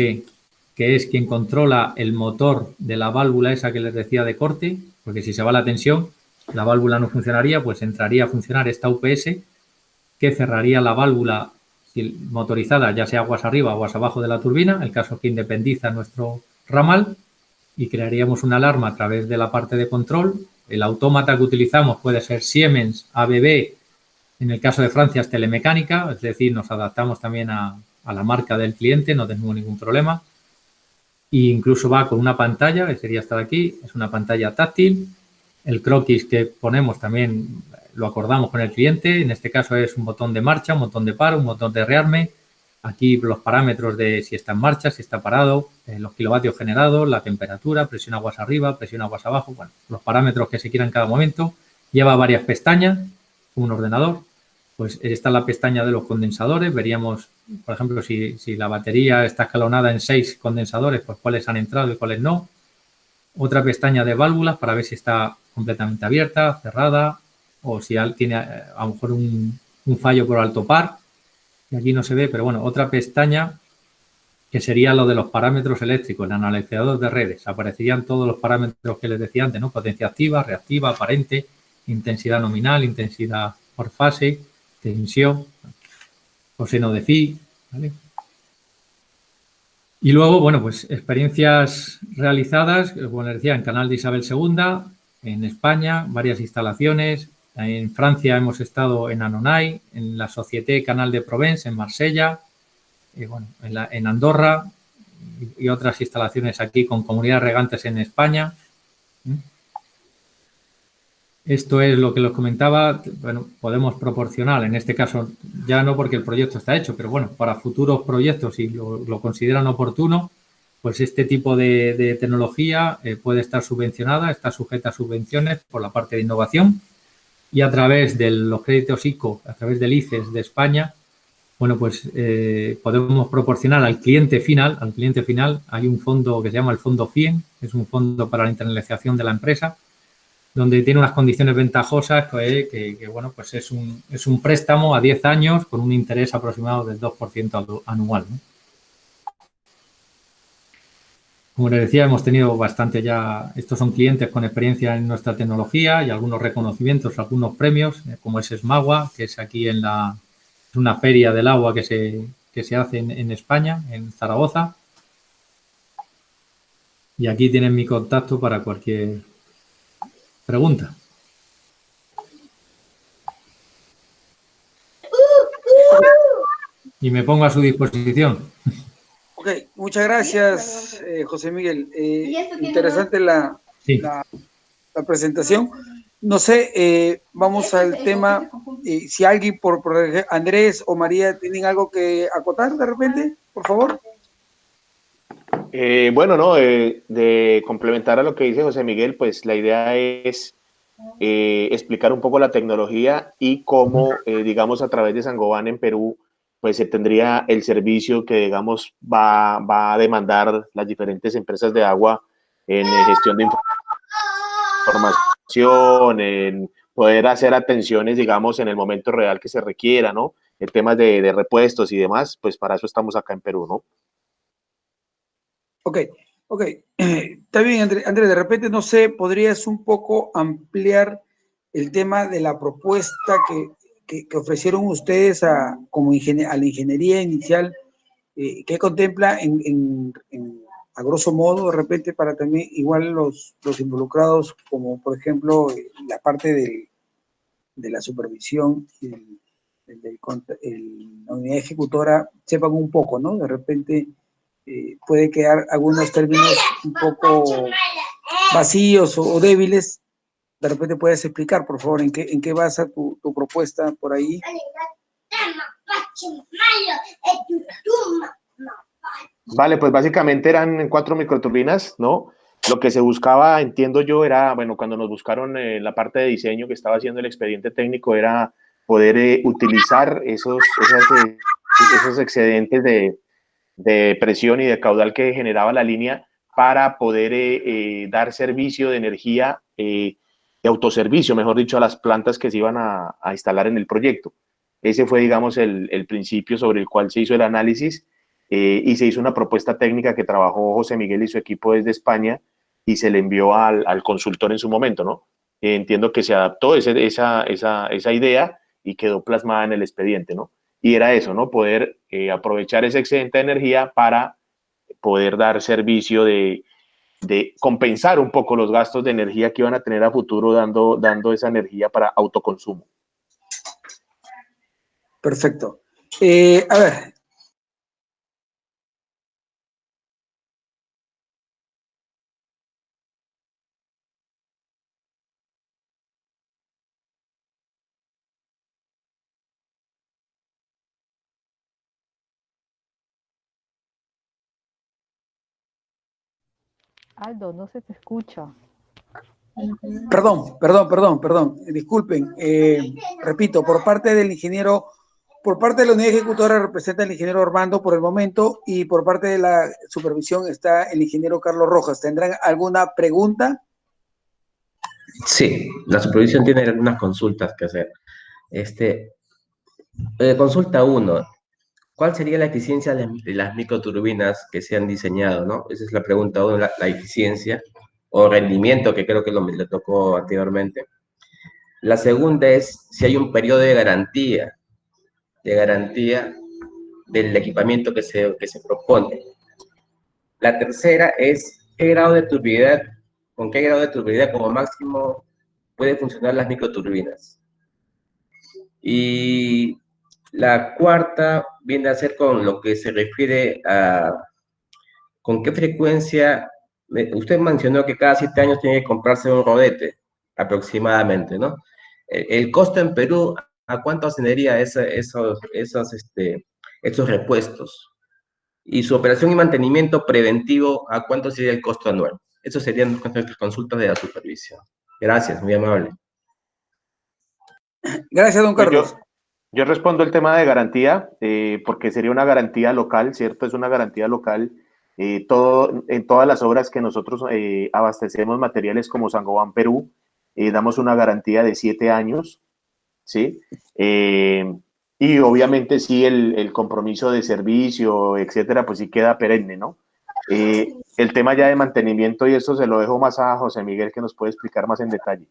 que es quien controla el motor de la válvula esa que les decía de corte, porque si se va la tensión, la válvula no funcionaría, pues entraría a funcionar esta UPS, que cerraría la válvula motorizada, ya sea aguas arriba o aguas abajo de la turbina, el caso que independiza nuestro ramal, y crearíamos una alarma a través de la parte de control. El autómata que utilizamos puede ser Siemens, ABB, en el caso de Francia es Telemecánica, es decir, nos adaptamos también a la marca del cliente, no tenemos ningún problema. E incluso va con una pantalla, que sería esta de aquí, es una pantalla táctil. El croquis que ponemos también lo acordamos con el cliente, en este caso es un botón de marcha, un botón de paro, un botón de rearme. Aquí los parámetros de si está en marcha, si está parado, los kilovatios generados, la temperatura, presión aguas arriba, presión aguas abajo, bueno, los parámetros que se quieran en cada momento. Lleva varias pestañas, un ordenador. Pues esta es la pestaña de los condensadores. Veríamos, por ejemplo, si la batería está escalonada en 6 condensadores, pues cuáles han entrado y cuáles no. Otra pestaña de válvulas para ver si está completamente abierta, cerrada, o si tiene a lo mejor un fallo por alto par. Y aquí no se ve, pero bueno, otra pestaña que sería lo de los parámetros eléctricos, el analizador de redes. Aparecerían todos los parámetros que les decía antes, ¿no? Potencia activa, reactiva, aparente, intensidad nominal, intensidad por fase, tensión, coseno de phi, ¿vale? Y luego, bueno, pues experiencias realizadas, como les decía, en Canal de Isabel II, en España, varias instalaciones. En Francia hemos estado en Annonay, en la Société Canal de Provence, en Marsella, bueno, en Andorra y otras instalaciones aquí con comunidades regantes en España. Esto es lo que les comentaba. Bueno, podemos proporcionar, en este caso ya no porque el proyecto está hecho, pero bueno, para futuros proyectos, si lo consideran oportuno, pues este tipo de tecnología puede estar subvencionada, está sujeta a subvenciones por la parte de innovación, y a través de los créditos ICO, a través del ICES de España, bueno, pues podemos proporcionar al cliente final, hay un fondo que se llama el Fondo FIEN, es un fondo para la internalización de la empresa, donde tiene unas condiciones ventajosas que bueno, pues es un préstamo a 10 años con un interés aproximado del 2% anual, ¿no? Como les decía, hemos tenido bastante ya, estos son clientes con experiencia en nuestra tecnología y algunos reconocimientos, algunos premios, como es SMAGUA, que es aquí es una feria del agua que se hace en España, en Zaragoza. Y aquí tienen mi contacto para cualquier pregunta. Y me pongo a su disposición. Ok, muchas gracias, José Miguel. Interesante la presentación. No sé, vamos al tema. Si alguien, por Andrés o María, tienen algo que acotar de repente, por favor. Bueno, no, de complementar a lo que dice José Miguel, pues la idea es explicar un poco la tecnología y cómo, digamos, a través de Saint-Gobain en Perú, pues se tendría el servicio que, digamos, va a demandar las diferentes empresas de agua en gestión de información, en poder hacer atenciones, digamos, en el momento real que se requiera, ¿no? En temas de repuestos y demás, pues para eso estamos acá en Perú, ¿no? Ok. Está bien, Andrés, de repente, no sé, ¿podrías un poco ampliar el tema de la propuesta que ofrecieron ustedes a la ingeniería inicial? ¿Qué contempla a grosso modo, de repente, para también igual los involucrados, como por ejemplo la parte de la supervisión y la unidad ejecutora, sepan un poco, ¿no? De repente puede quedar algunos términos un poco vacíos o débiles. De repente puedes explicar, por favor, en qué basa tu propuesta por ahí. Vale, pues básicamente eran 4 microturbinas, ¿no? Lo que se buscaba, entiendo yo, era, bueno, cuando nos buscaron la parte de diseño que estaba haciendo el expediente técnico, era poder utilizar esos excedentes de presión y de caudal que generaba la línea para poder dar servicio de energía, de autoservicio, mejor dicho, a las plantas que se iban a instalar en el proyecto. Ese fue, digamos, el principio sobre el cual se hizo el análisis. Y se hizo una propuesta técnica que trabajó José Miguel y su equipo desde España y se le envió al consultor en su momento, ¿no? Entiendo que se adaptó esa idea y quedó plasmada en el expediente, ¿no? Y era eso, ¿no? Poder aprovechar ese excedente de energía para poder dar servicio de compensar un poco los gastos de energía que iban a tener a futuro dando esa energía para autoconsumo. Perfecto. A ver. Aldo, no se te escucha. Perdón. Disculpen. Repito, por parte del ingeniero, por parte de la unidad ejecutora representa el ingeniero Armando por el momento y por parte de la supervisión está el ingeniero Carlos Rojas. ¿Tendrán alguna pregunta? Sí, la supervisión tiene algunas consultas que hacer. Consulta 1. ¿Cuál sería la eficiencia de las microturbinas que se han diseñado, ¿no? Esa es la pregunta 1, la eficiencia o rendimiento, que creo que le tocó anteriormente. La segunda es si hay un periodo de garantía del equipamiento que se propone. La tercera es con qué grado de turbilidad como máximo puede funcionar las microturbinas. Y la cuarta viene a ser con lo que se refiere a con qué frecuencia. Usted mencionó que cada 7 años tiene que comprarse un rodete, aproximadamente, ¿no? El costo en Perú, ¿a cuánto ascendería esos repuestos? Y su operación y mantenimiento preventivo, ¿a cuánto sería el costo anual? Esas serían nuestras consultas de la supervisión. Gracias, muy amable. Gracias, don Carlos. Yo respondo el tema de garantía, porque sería una garantía local, ¿cierto? Es una garantía local. En todas las obras que nosotros abastecemos materiales como Saint-Gobain Perú, damos una garantía de 7 años, ¿sí? Y obviamente sí el compromiso de servicio, etcétera, pues sí queda perenne, ¿no? El tema ya de mantenimiento y eso se lo dejo más a José Miguel, que nos puede explicar más en detalle.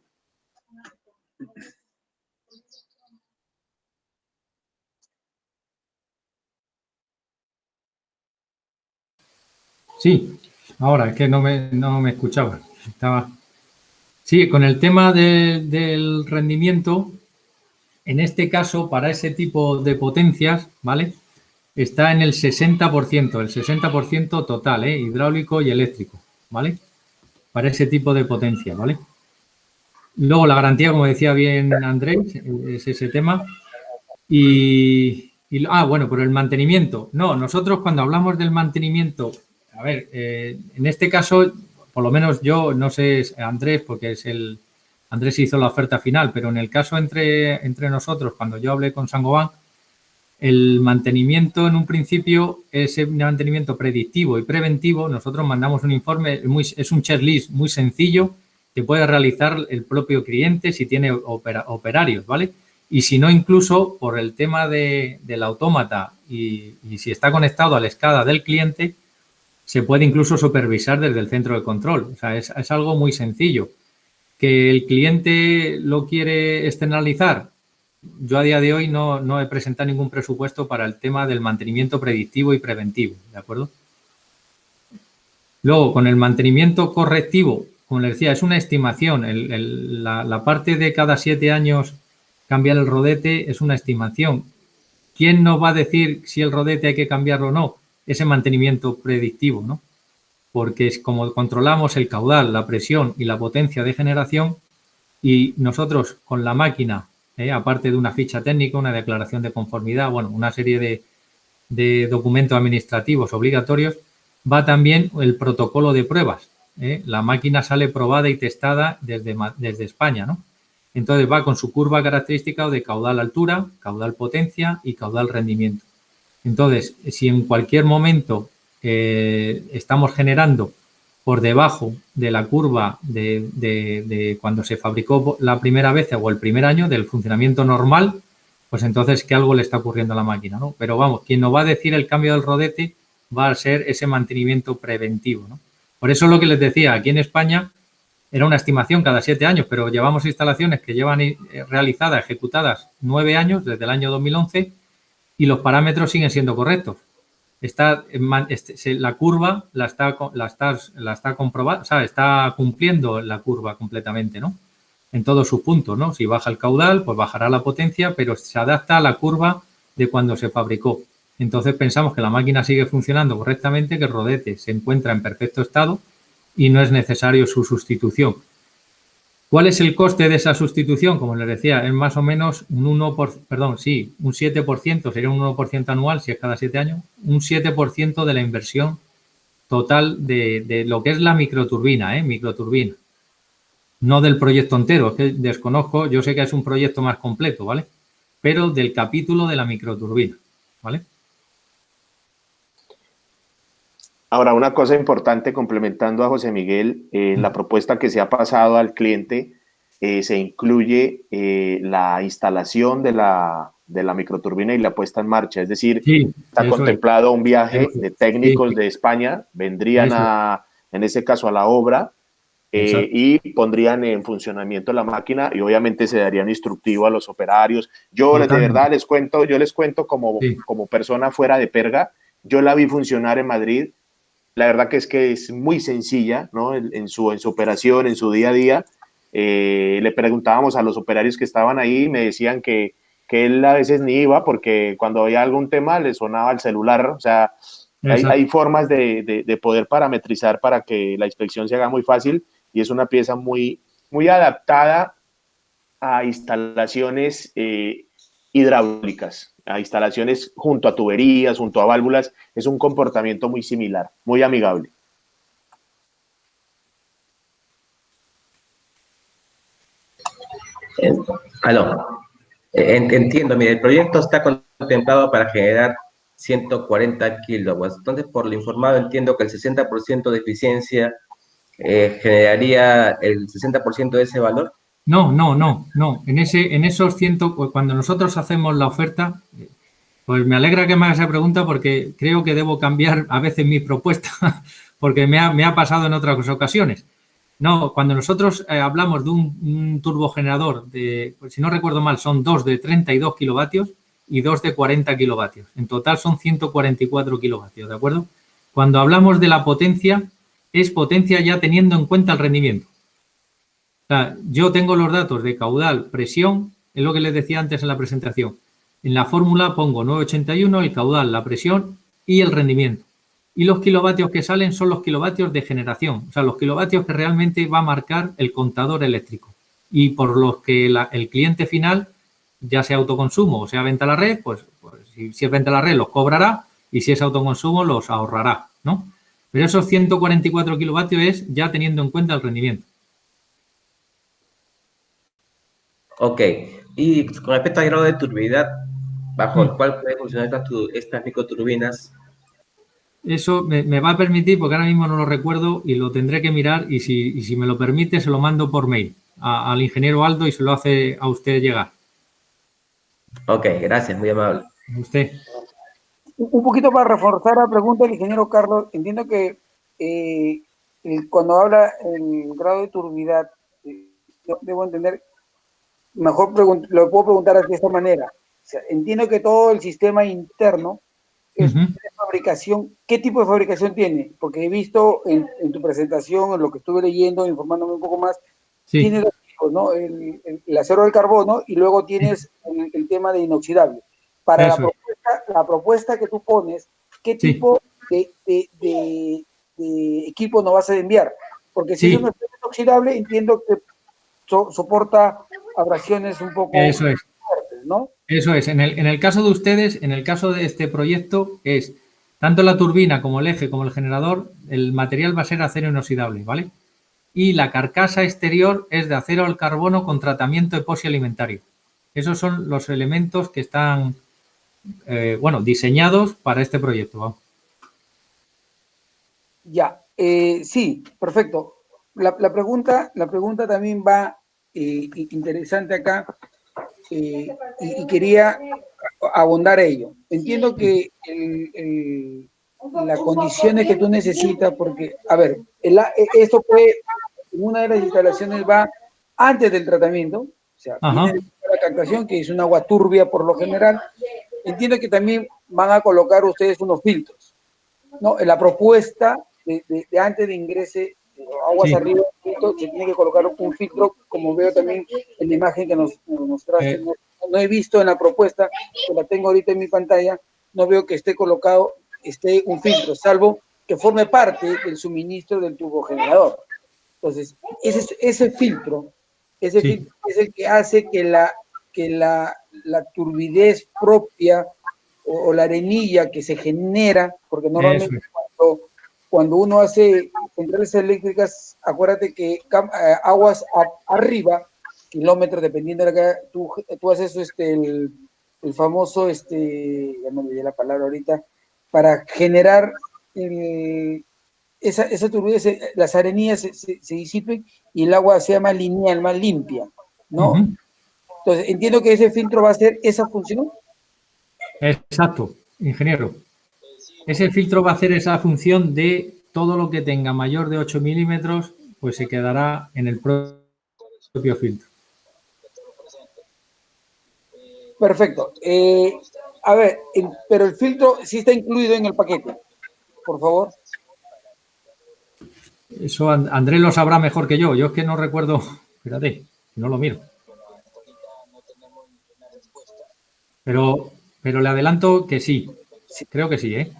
Sí, ahora es que no me escuchaba. Sí, con el tema del rendimiento, en este caso, para ese tipo de potencias, ¿vale? Está en el 60% total, hidráulico y eléctrico, ¿vale? Para ese tipo de potencia, ¿vale? Luego la garantía, como decía bien Andrés, es ese tema. Bueno, por el mantenimiento. No, nosotros cuando hablamos del mantenimiento, a ver, en este caso, por lo menos yo, no sé, Andrés, porque Andrés hizo la oferta final, pero en el caso entre nosotros, cuando yo hablé con Saint-Gobain, el mantenimiento en un principio es un mantenimiento predictivo y preventivo. Nosotros mandamos un informe, es un checklist muy sencillo que puede realizar el propio cliente si tiene operarios, ¿vale? Y si no, incluso por el tema del autómata y si está conectado a la SCADA del cliente, se puede incluso supervisar desde el centro de control. O sea, es algo muy sencillo. ¿Que el cliente lo quiere externalizar? Yo a día de hoy no he presentado ningún presupuesto para el tema del mantenimiento predictivo y preventivo, ¿de acuerdo? Luego, con el mantenimiento correctivo, como les decía, es una estimación. La parte de cada 7 años cambiar el rodete es una estimación. ¿Quién nos va a decir si el rodete hay que cambiarlo o no? Ese mantenimiento predictivo, ¿no? Porque es como controlamos el caudal, la presión y la potencia de generación, y nosotros con la máquina, aparte de una ficha técnica, una declaración de conformidad, bueno, una serie de documentos administrativos obligatorios, va también el protocolo de pruebas. La máquina sale probada y testada desde España, ¿no? Entonces va con su curva característica de caudal altura, caudal potencia y caudal rendimiento. Entonces, si en cualquier momento estamos generando por debajo de la curva de cuando se fabricó la primera vez o el primer año del funcionamiento normal, pues entonces que algo le está ocurriendo a la máquina, ¿no? Pero vamos, quien nos va a decir el cambio del rodete va a ser ese mantenimiento preventivo, ¿no? Por eso lo que les decía, aquí en España era una estimación cada 7 años, pero llevamos instalaciones que llevan realizadas, ejecutadas 9 años, desde el año 2011, y los parámetros siguen siendo correctos. La curva la está comprobando, o sea, está cumpliendo la curva completamente, ¿no? En todos sus puntos, ¿no? Si baja el caudal, pues bajará la potencia, pero se adapta a la curva de cuando se fabricó. Entonces pensamos que la máquina sigue funcionando correctamente, que el rodete se encuentra en perfecto estado y no es necesario su sustitución. ¿Cuál es el coste de esa sustitución? Como les decía, es más o menos un 7%, sería un 1% anual si es cada 7 años, un 7% de la inversión total de lo que es la microturbina, microturbina. No del proyecto entero, es que desconozco, yo sé que es un proyecto más completo, ¿vale? Pero del capítulo de la microturbina, ¿vale? Ahora, una cosa importante, complementando a José Miguel, la propuesta que se ha pasado al cliente se incluye la instalación de la microturbina y la puesta en marcha. Es decir, sí, está contemplado un viaje de técnicos de España, vendrían en ese caso a la obra y pondrían en funcionamiento la máquina y obviamente se darían instructivo a los operarios. Yo de verdad les cuento como persona fuera de Perga, yo la vi funcionar en Madrid. La verdad que es muy sencilla, ¿no? En su operación, en su día a día. Le preguntábamos a los operarios que estaban ahí y me decían que él a veces ni iba porque cuando había algún tema le sonaba el celular. O sea, hay formas de poder parametrizar para que la inspección se haga muy fácil y es una pieza muy, muy adaptada a instalaciones hidráulicas, a instalaciones junto a tuberías, junto a válvulas. Es un comportamiento muy similar, muy amigable. Entiendo, mire, el proyecto está contemplado para generar 140 kilowatts. Entonces, por lo informado, entiendo que el 60% de eficiencia generaría el 60% de ese valor. No. En esos 100, cuando nosotros hacemos la oferta, pues me alegra que me hagas esa pregunta porque creo que debo cambiar a veces mi propuesta porque me ha pasado en otras ocasiones. No, cuando nosotros hablamos de un turbogenerador pues si no recuerdo mal, son 2 de 32 kilovatios y 2 de 40 kilovatios. En total son 144 kilovatios, ¿de acuerdo? Cuando hablamos de la potencia, es potencia ya teniendo en cuenta el rendimiento. O sea, yo tengo los datos de caudal, presión, es lo que les decía antes en la presentación. En la fórmula pongo 981, el caudal, la presión y el rendimiento. Y los kilovatios que salen son los kilovatios de generación, o sea, los kilovatios que realmente va a marcar el contador eléctrico y por los que el cliente final, ya sea autoconsumo o sea venta a la red, pues si es venta a la red los cobrará y si es autoconsumo los ahorrará, ¿no? Pero esos 144 kilovatios es ya teniendo en cuenta el rendimiento. Ok, y con respecto al grado de turbiedad, bajo el cual pueden funcionar estas microturbinas. Eso me va a permitir, porque ahora mismo no lo recuerdo y lo tendré que mirar y si me lo permite se lo mando por mail al ingeniero Aldo y se lo hace a usted llegar. Ok, gracias, muy amable. A usted. Un poquito para reforzar la pregunta del ingeniero Carlos, entiendo que cuando habla el grado de turbidez, debo entender, mejor lo puedo preguntar de esta manera. O sea, entiendo que todo el sistema interno es de fabricación. ¿Qué tipo de fabricación tiene? Porque he visto en tu presentación, en lo que estuve leyendo, informándome un poco más, Sí, tienes dos tipos, ¿no? El acero del carbono y luego tienes el tema de inoxidable. Para eso es. la propuesta que tú pones, ¿qué Sí, tipo de equipo nos vas a enviar? Porque si es un sí, acero inoxidable, entiendo que soporta abrasiones un poco eso es. fuertes, ¿no? Eso es. En el caso de ustedes, en el caso de este proyecto, es tanto la turbina como el eje como el generador, el material va a ser acero inoxidable, ¿vale? Y la carcasa exterior es de acero al carbono con tratamiento epoxi alimentario. Esos son los elementos que están, bueno, diseñados para este proyecto. Vamos. Ya, sí, perfecto. La pregunta también va interesante acá y quería abundar ello. Entiendo que las condiciones que tú necesitas, porque, a ver, esto fue, en una de las instalaciones va antes del tratamiento, o sea, viene Ajá. de la captación, que es un agua turbia por lo general. Entiendo que también van a colocar ustedes unos filtros, ¿no? En la propuesta de antes de ingrese aguas Sí. arriba, se tiene que colocar un filtro, como veo también en la imagen que nos mostraste. No he visto en la propuesta, que la tengo ahorita en mi pantalla, no veo que esté colocado un filtro, salvo que forme parte del suministro del turbogenerador. Entonces, ese filtro es Sí. el que hace que la turbidez propia o la arenilla que se genera, porque Eso normalmente es. cuando uno hace centrales eléctricas, acuérdate que aguas arriba, kilómetros, dependiendo de la que tú haces el famoso, ya me olvidé la palabra ahorita, para generar esa turbidez, las arenillas se disipen y el agua sea más lineal, más limpia, ¿no? Ujú. Entonces, entiendo que ese filtro va a hacer esa función. Exacto, ingeniero. Ese filtro va a hacer esa función de todo lo que tenga mayor de 8 milímetros, pues se quedará en el propio filtro. Perfecto. A ver, pero el filtro sí está incluido en el paquete, por favor. Eso Andrés lo sabrá mejor que yo. Yo es que no recuerdo. Espérate, no lo miro. Pero, pero le adelanto que sí. Sí. Creo que sí, ¿eh?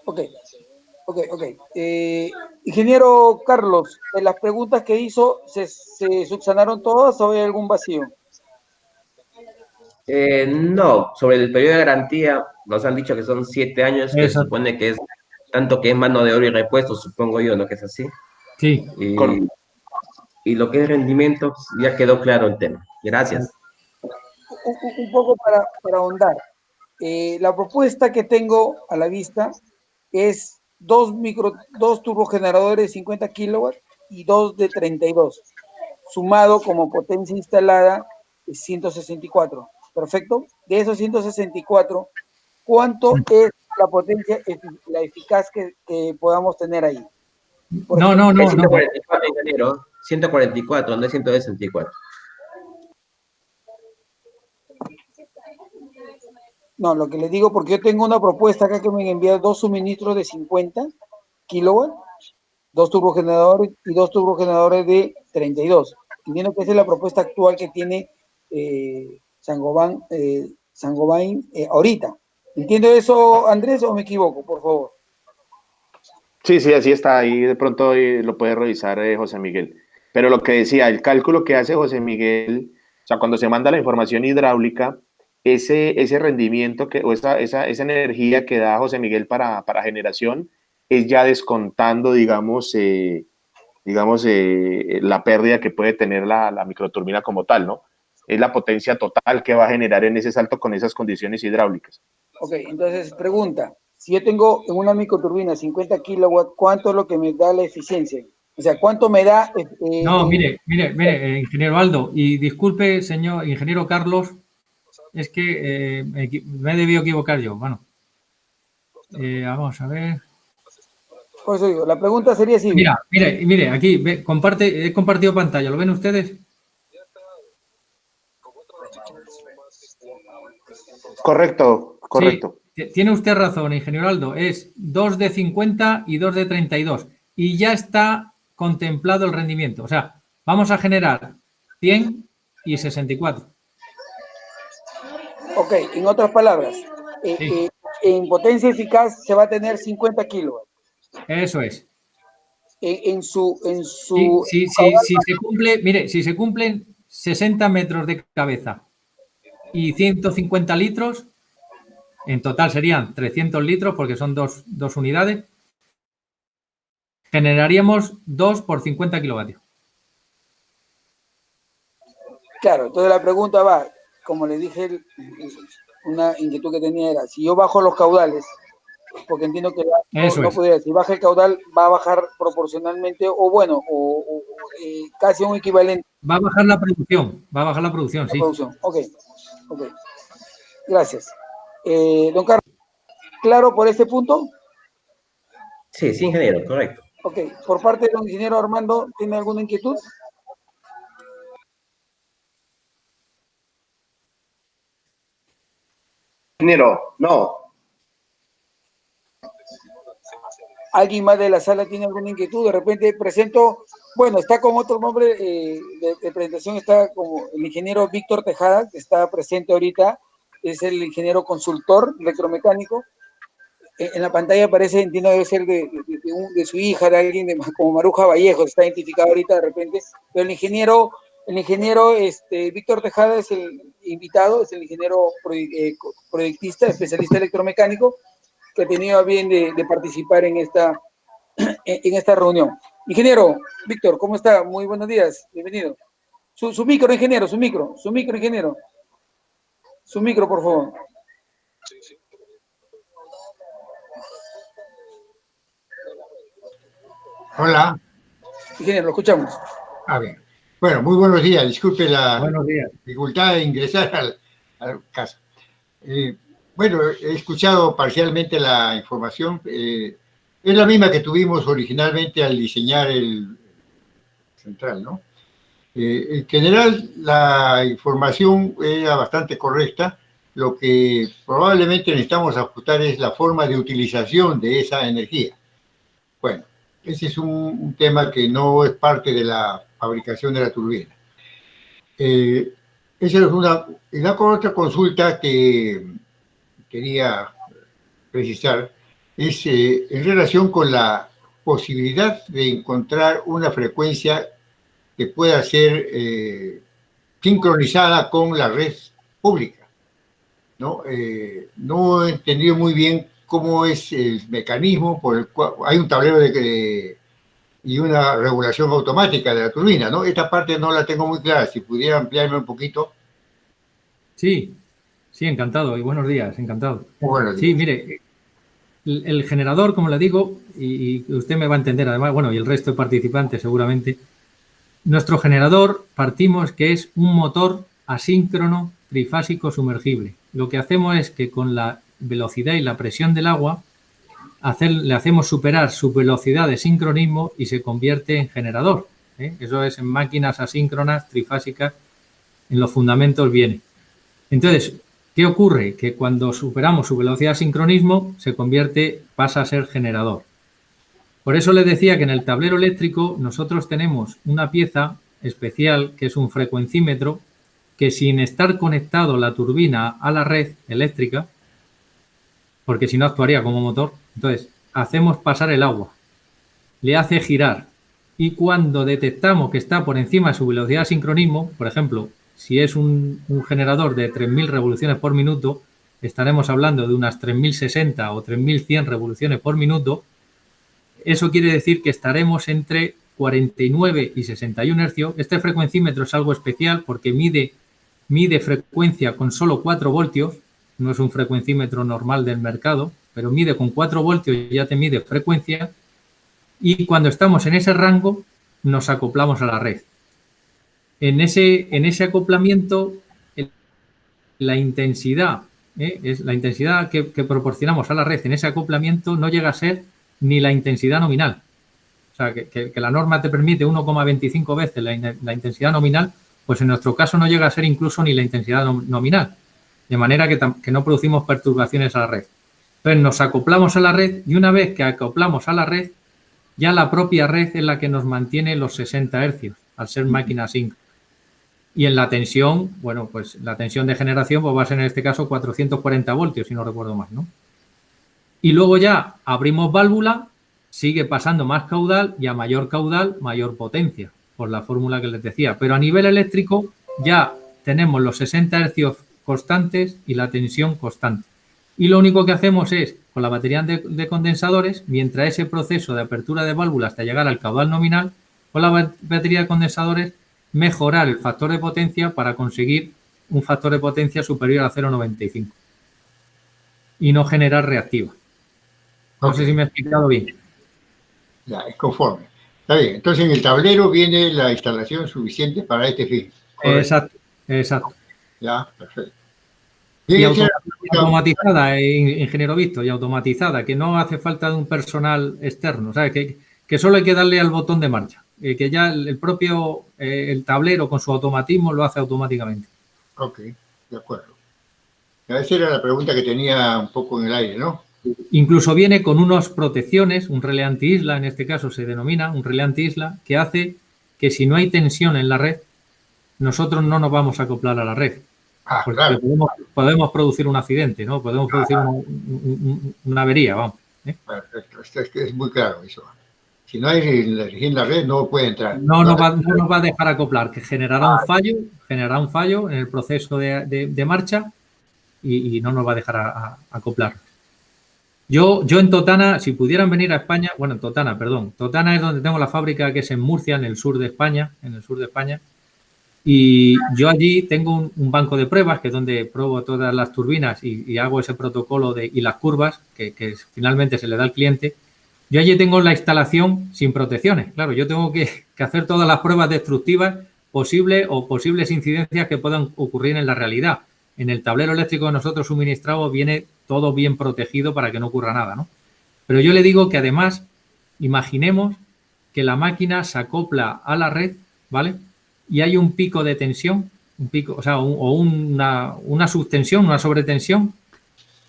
Ok, ok. Ingeniero Carlos, de las preguntas que hizo, ¿se subsanaron todas o hay algún vacío? No, sobre el periodo de garantía, nos han dicho que son 7 años, que se Exacto. supone que es tanto que es mano de obra y repuesto, supongo yo, ¿no? Que es así. Sí. Y, y lo que es rendimiento, pues, ya quedó claro el tema. Gracias. Un poco para ahondar. La propuesta que tengo a la vista es dos turbogeneradores de 50 kilowatts y dos de 32, sumado como potencia instalada 164. Perfecto. De esos 164, ¿cuánto es la potencia, la eficaz que podamos tener ahí? Por No, ejemplo, no, Es no, no. 144, ingeniero. 144, no es 164. no, lo que le digo, porque yo tengo una propuesta acá que me han enviado dos suministros de 50 kilowatts, dos turbogeneradores y dos turbogeneradores de 32. Entiendo que esa es la propuesta actual que tiene Saint-Gobain ahorita. ¿Entiendo eso, Andrés, o me equivoco, por favor? Sí, sí, así está. Ahí de pronto lo puede revisar José Miguel. Pero lo que decía, el cálculo que hace José Miguel, o sea, cuando se manda la información hidráulica, ese rendimiento o esa energía que da José Miguel para generación es ya descontando, la pérdida que puede tener la microturbina como tal, ¿no? Es la potencia total que va a generar en ese salto con esas condiciones hidráulicas. Ok, entonces pregunta, si yo tengo en una microturbina 50 kilowatts, ¿cuánto es lo que me da la eficiencia? O sea, ¿cuánto me da? No, mire, ingeniero Aldo, y disculpe, señor ingeniero Carlos, es que me he debido equivocar yo. Bueno, vamos a ver. Por eso digo, la pregunta sería así. Mire, aquí he compartido pantalla, ¿lo ven ustedes? Correcto. Sí, tiene usted razón, ingeniero Aldo, es 2 de 50 y 2 de 32 y ya está contemplado el rendimiento. O sea, vamos a generar 100 y 64. Ok, en otras palabras, Sí. en potencia eficaz se va a tener 50 kilovatios. Eso es. En su Si se cumple, mire, si se cumplen 60 metros de cabeza y 150 litros, en total serían 300 litros porque son dos unidades, generaríamos 2 por 50 kilovatios. Claro, entonces la pregunta va, como le dije, una inquietud que tenía era, si yo bajo los caudales, porque entiendo que no podría, si baja el caudal va a bajar proporcionalmente o bueno, casi un equivalente. Va a bajar la producción, sí. Ok. Gracias. Don Carlos, ¿claro por este punto? Sí, ingeniero, correcto. Ok, por parte del ingeniero Armando, ¿tiene alguna inquietud? Ingeniero, no. ¿Alguien más de la sala tiene alguna inquietud? De repente presento, bueno, está con otro nombre de presentación, está como el ingeniero Víctor Tejada, que está presente ahorita, es el ingeniero consultor electromecánico. En la pantalla aparece, entiendo, debe ser de su hija, de alguien como Maruja Vallejo, está identificado ahorita de repente, pero el ingeniero Víctor Tejada es el invitado, es el ingeniero proyectista, especialista electromecánico, que ha tenido a bien de participar en esta reunión. Ingeniero Víctor, ¿cómo está? Muy buenos días, bienvenido. Su micro, ingeniero, su micro, ingeniero. Su micro, por favor. Hola. Ingeniero, lo escuchamos. Bien. Bueno, muy buenos días. Disculpe la buenos días. Dificultad de ingresar al caso. Bueno, he escuchado parcialmente la información. Es la misma que tuvimos originalmente al diseñar el central, ¿no? En general, la información era bastante correcta. Lo que probablemente necesitamos ajustar es la forma de utilización de esa energía. Bueno, ese es un tema que no es parte de la fabricación de la turbina. Esa es una otra consulta que quería precisar, es en relación con la posibilidad de encontrar una frecuencia que pueda ser sincronizada con la red pública, ¿no? No he entendido muy bien cómo es el mecanismo por el cual hay un tablero y una regulación automática de la turbina, ¿no? Esta parte no la tengo muy clara, si pudiera ampliarme un poquito. Sí, encantado, y buenos días, encantado. Buenos días. Sí, mire, el generador, como le digo, y usted me va a entender además, bueno, y el resto de participantes seguramente, nuestro generador partimos que es un motor asíncrono trifásico sumergible. Lo que hacemos es que con la velocidad y la presión del agua le hacemos superar su velocidad de sincronismo y se convierte en generador. Eso es en máquinas asíncronas trifásicas, en los fundamentos viene. Entonces, ¿qué ocurre? Que cuando superamos su velocidad de sincronismo pasa a ser generador. Por eso les decía que en el tablero eléctrico nosotros tenemos una pieza especial que es un frecuencímetro que sin estar conectado la turbina a la red eléctrica, porque si no actuaría como motor, entonces hacemos pasar el agua, le hace girar y cuando detectamos que está por encima de su velocidad de sincronismo, por ejemplo, si es un generador de 3.000 revoluciones por minuto, estaremos hablando de unas 3.060 o 3.100 revoluciones por minuto. Eso quiere decir que estaremos entre 49 y 61 hercios. Este frecuencímetro es algo especial porque mide frecuencia con solo 4 voltios. No es un frecuencímetro normal del mercado, pero mide con 4 voltios y ya te mide frecuencia. Y cuando estamos en ese rango, nos acoplamos a la red. En ese acoplamiento, la intensidad, es la intensidad que proporcionamos a la red en ese acoplamiento no llega a ser ni la intensidad nominal. O sea, que la norma te permite 1,25 veces la intensidad nominal, pues en nuestro caso no llega a ser incluso ni la intensidad nominal. De manera que no producimos perturbaciones a la red. Entonces nos acoplamos a la red y una vez que acoplamos a la red, ya la propia red es la que nos mantiene los 60 hercios, al ser máquina sync. Y en la tensión, bueno, pues la tensión de generación pues va a ser en este caso 440 voltios, si no recuerdo mal, ¿no? Y luego ya abrimos válvula, sigue pasando más caudal y a mayor caudal, mayor potencia, por la fórmula que les decía. Pero a nivel eléctrico ya tenemos los 60 hercios constantes y la tensión constante. Y lo único que hacemos es, con la batería de condensadores, mientras ese proceso de apertura de válvula hasta llegar al caudal nominal, con la batería de condensadores, mejorar el factor de potencia para conseguir un factor de potencia superior a 0,95 y no generar reactiva. No sé si me he explicado bien. Ya, es conforme. Está bien. Entonces, en el tablero viene la instalación suficiente para este fin. Exacto, exacto. Ya, perfecto. Y automatizada, ingeniero Víctor, y automatizada, que no hace falta de un personal externo, ¿sabes? Que solo hay que darle al botón de marcha, que ya el propio el tablero con su automatismo lo hace automáticamente. Ok, de acuerdo. Esa era la pregunta que tenía un poco en el aire, ¿no? Incluso viene con unas protecciones, un relé anti-isla, en este caso se denomina un relé anti-isla, que hace que si no hay tensión en la red, nosotros no nos vamos a acoplar a la red. Porque claro, podemos producir un accidente, ¿no? Podemos producir una avería, vamos. Perfecto, es muy claro eso. Si no hay energía en la red, no puede entrar. No nos va a dejar acoplar, que generará un fallo en el proceso de marcha y no nos va a dejar acoplar. Yo en Totana, si pudieran venir a España, bueno, en Totana, perdón. Totana es donde tengo la fábrica, que es en Murcia, en el sur de España, y yo allí tengo un banco de pruebas, que es donde pruebo todas las turbinas y hago ese protocolo y las curvas que finalmente se le da al cliente. Yo allí tengo la instalación sin protecciones. Claro, yo tengo que hacer todas las pruebas destructivas posibles o posibles incidencias que puedan ocurrir en la realidad. En el tablero eléctrico que nosotros suministramos viene todo bien protegido para que no ocurra nada, ¿no? Pero yo le digo que además, imaginemos que la máquina se acopla a la red, ¿vale? Y hay un pico de tensión, una subtensión, una sobretensión.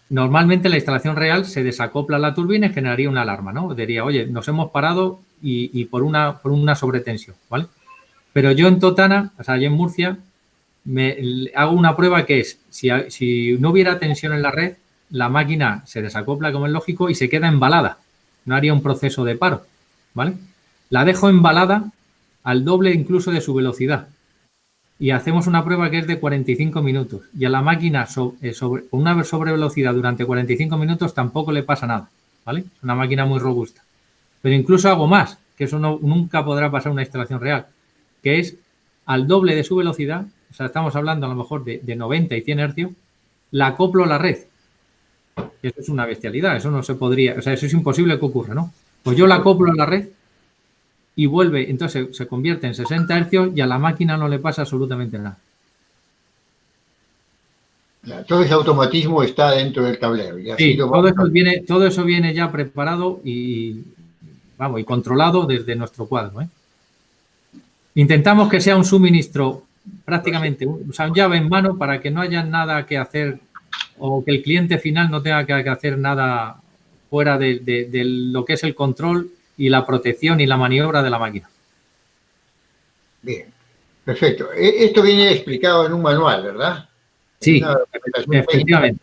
Normalmente la instalación real se desacopla la turbina y generaría una alarma, ¿no? Diría, oye, nos hemos parado y por una sobretensión, ¿vale? Pero yo en Totana, o sea, allí en Murcia, hago una prueba que es, si no hubiera tensión en la red, la máquina se desacopla como es lógico y se queda embalada. No haría un proceso de paro, ¿vale? La dejo embalada al doble incluso de su velocidad. Y hacemos una prueba que es de 45 minutos. Y a la máquina con una sobrevelocidad durante 45 minutos tampoco le pasa nada, ¿vale? Es una máquina muy robusta. Pero incluso hago más, que eso nunca podrá pasar en una instalación real, que es al doble de su velocidad, o sea, estamos hablando a lo mejor de 90 y 100 hercios, la acoplo a la red. Y eso es una bestialidad, eso no se podría, o sea, eso es imposible que ocurra, ¿no? Pues yo la acoplo a la red y vuelve, entonces se convierte en 60 hercios y a la máquina no le pasa absolutamente nada. Todo ese automatismo está dentro del tablero. Y así sí, todo eso viene ya preparado y controlado desde nuestro cuadro, ¿eh? Intentamos que sea un suministro prácticamente, o sea, un llave en mano para que no haya nada que hacer o que el cliente final no tenga que hacer nada fuera de lo que es el control y la protección y la maniobra de la máquina. Bien, perfecto. Esto viene explicado en un manual, ¿verdad? Sí, efectivamente.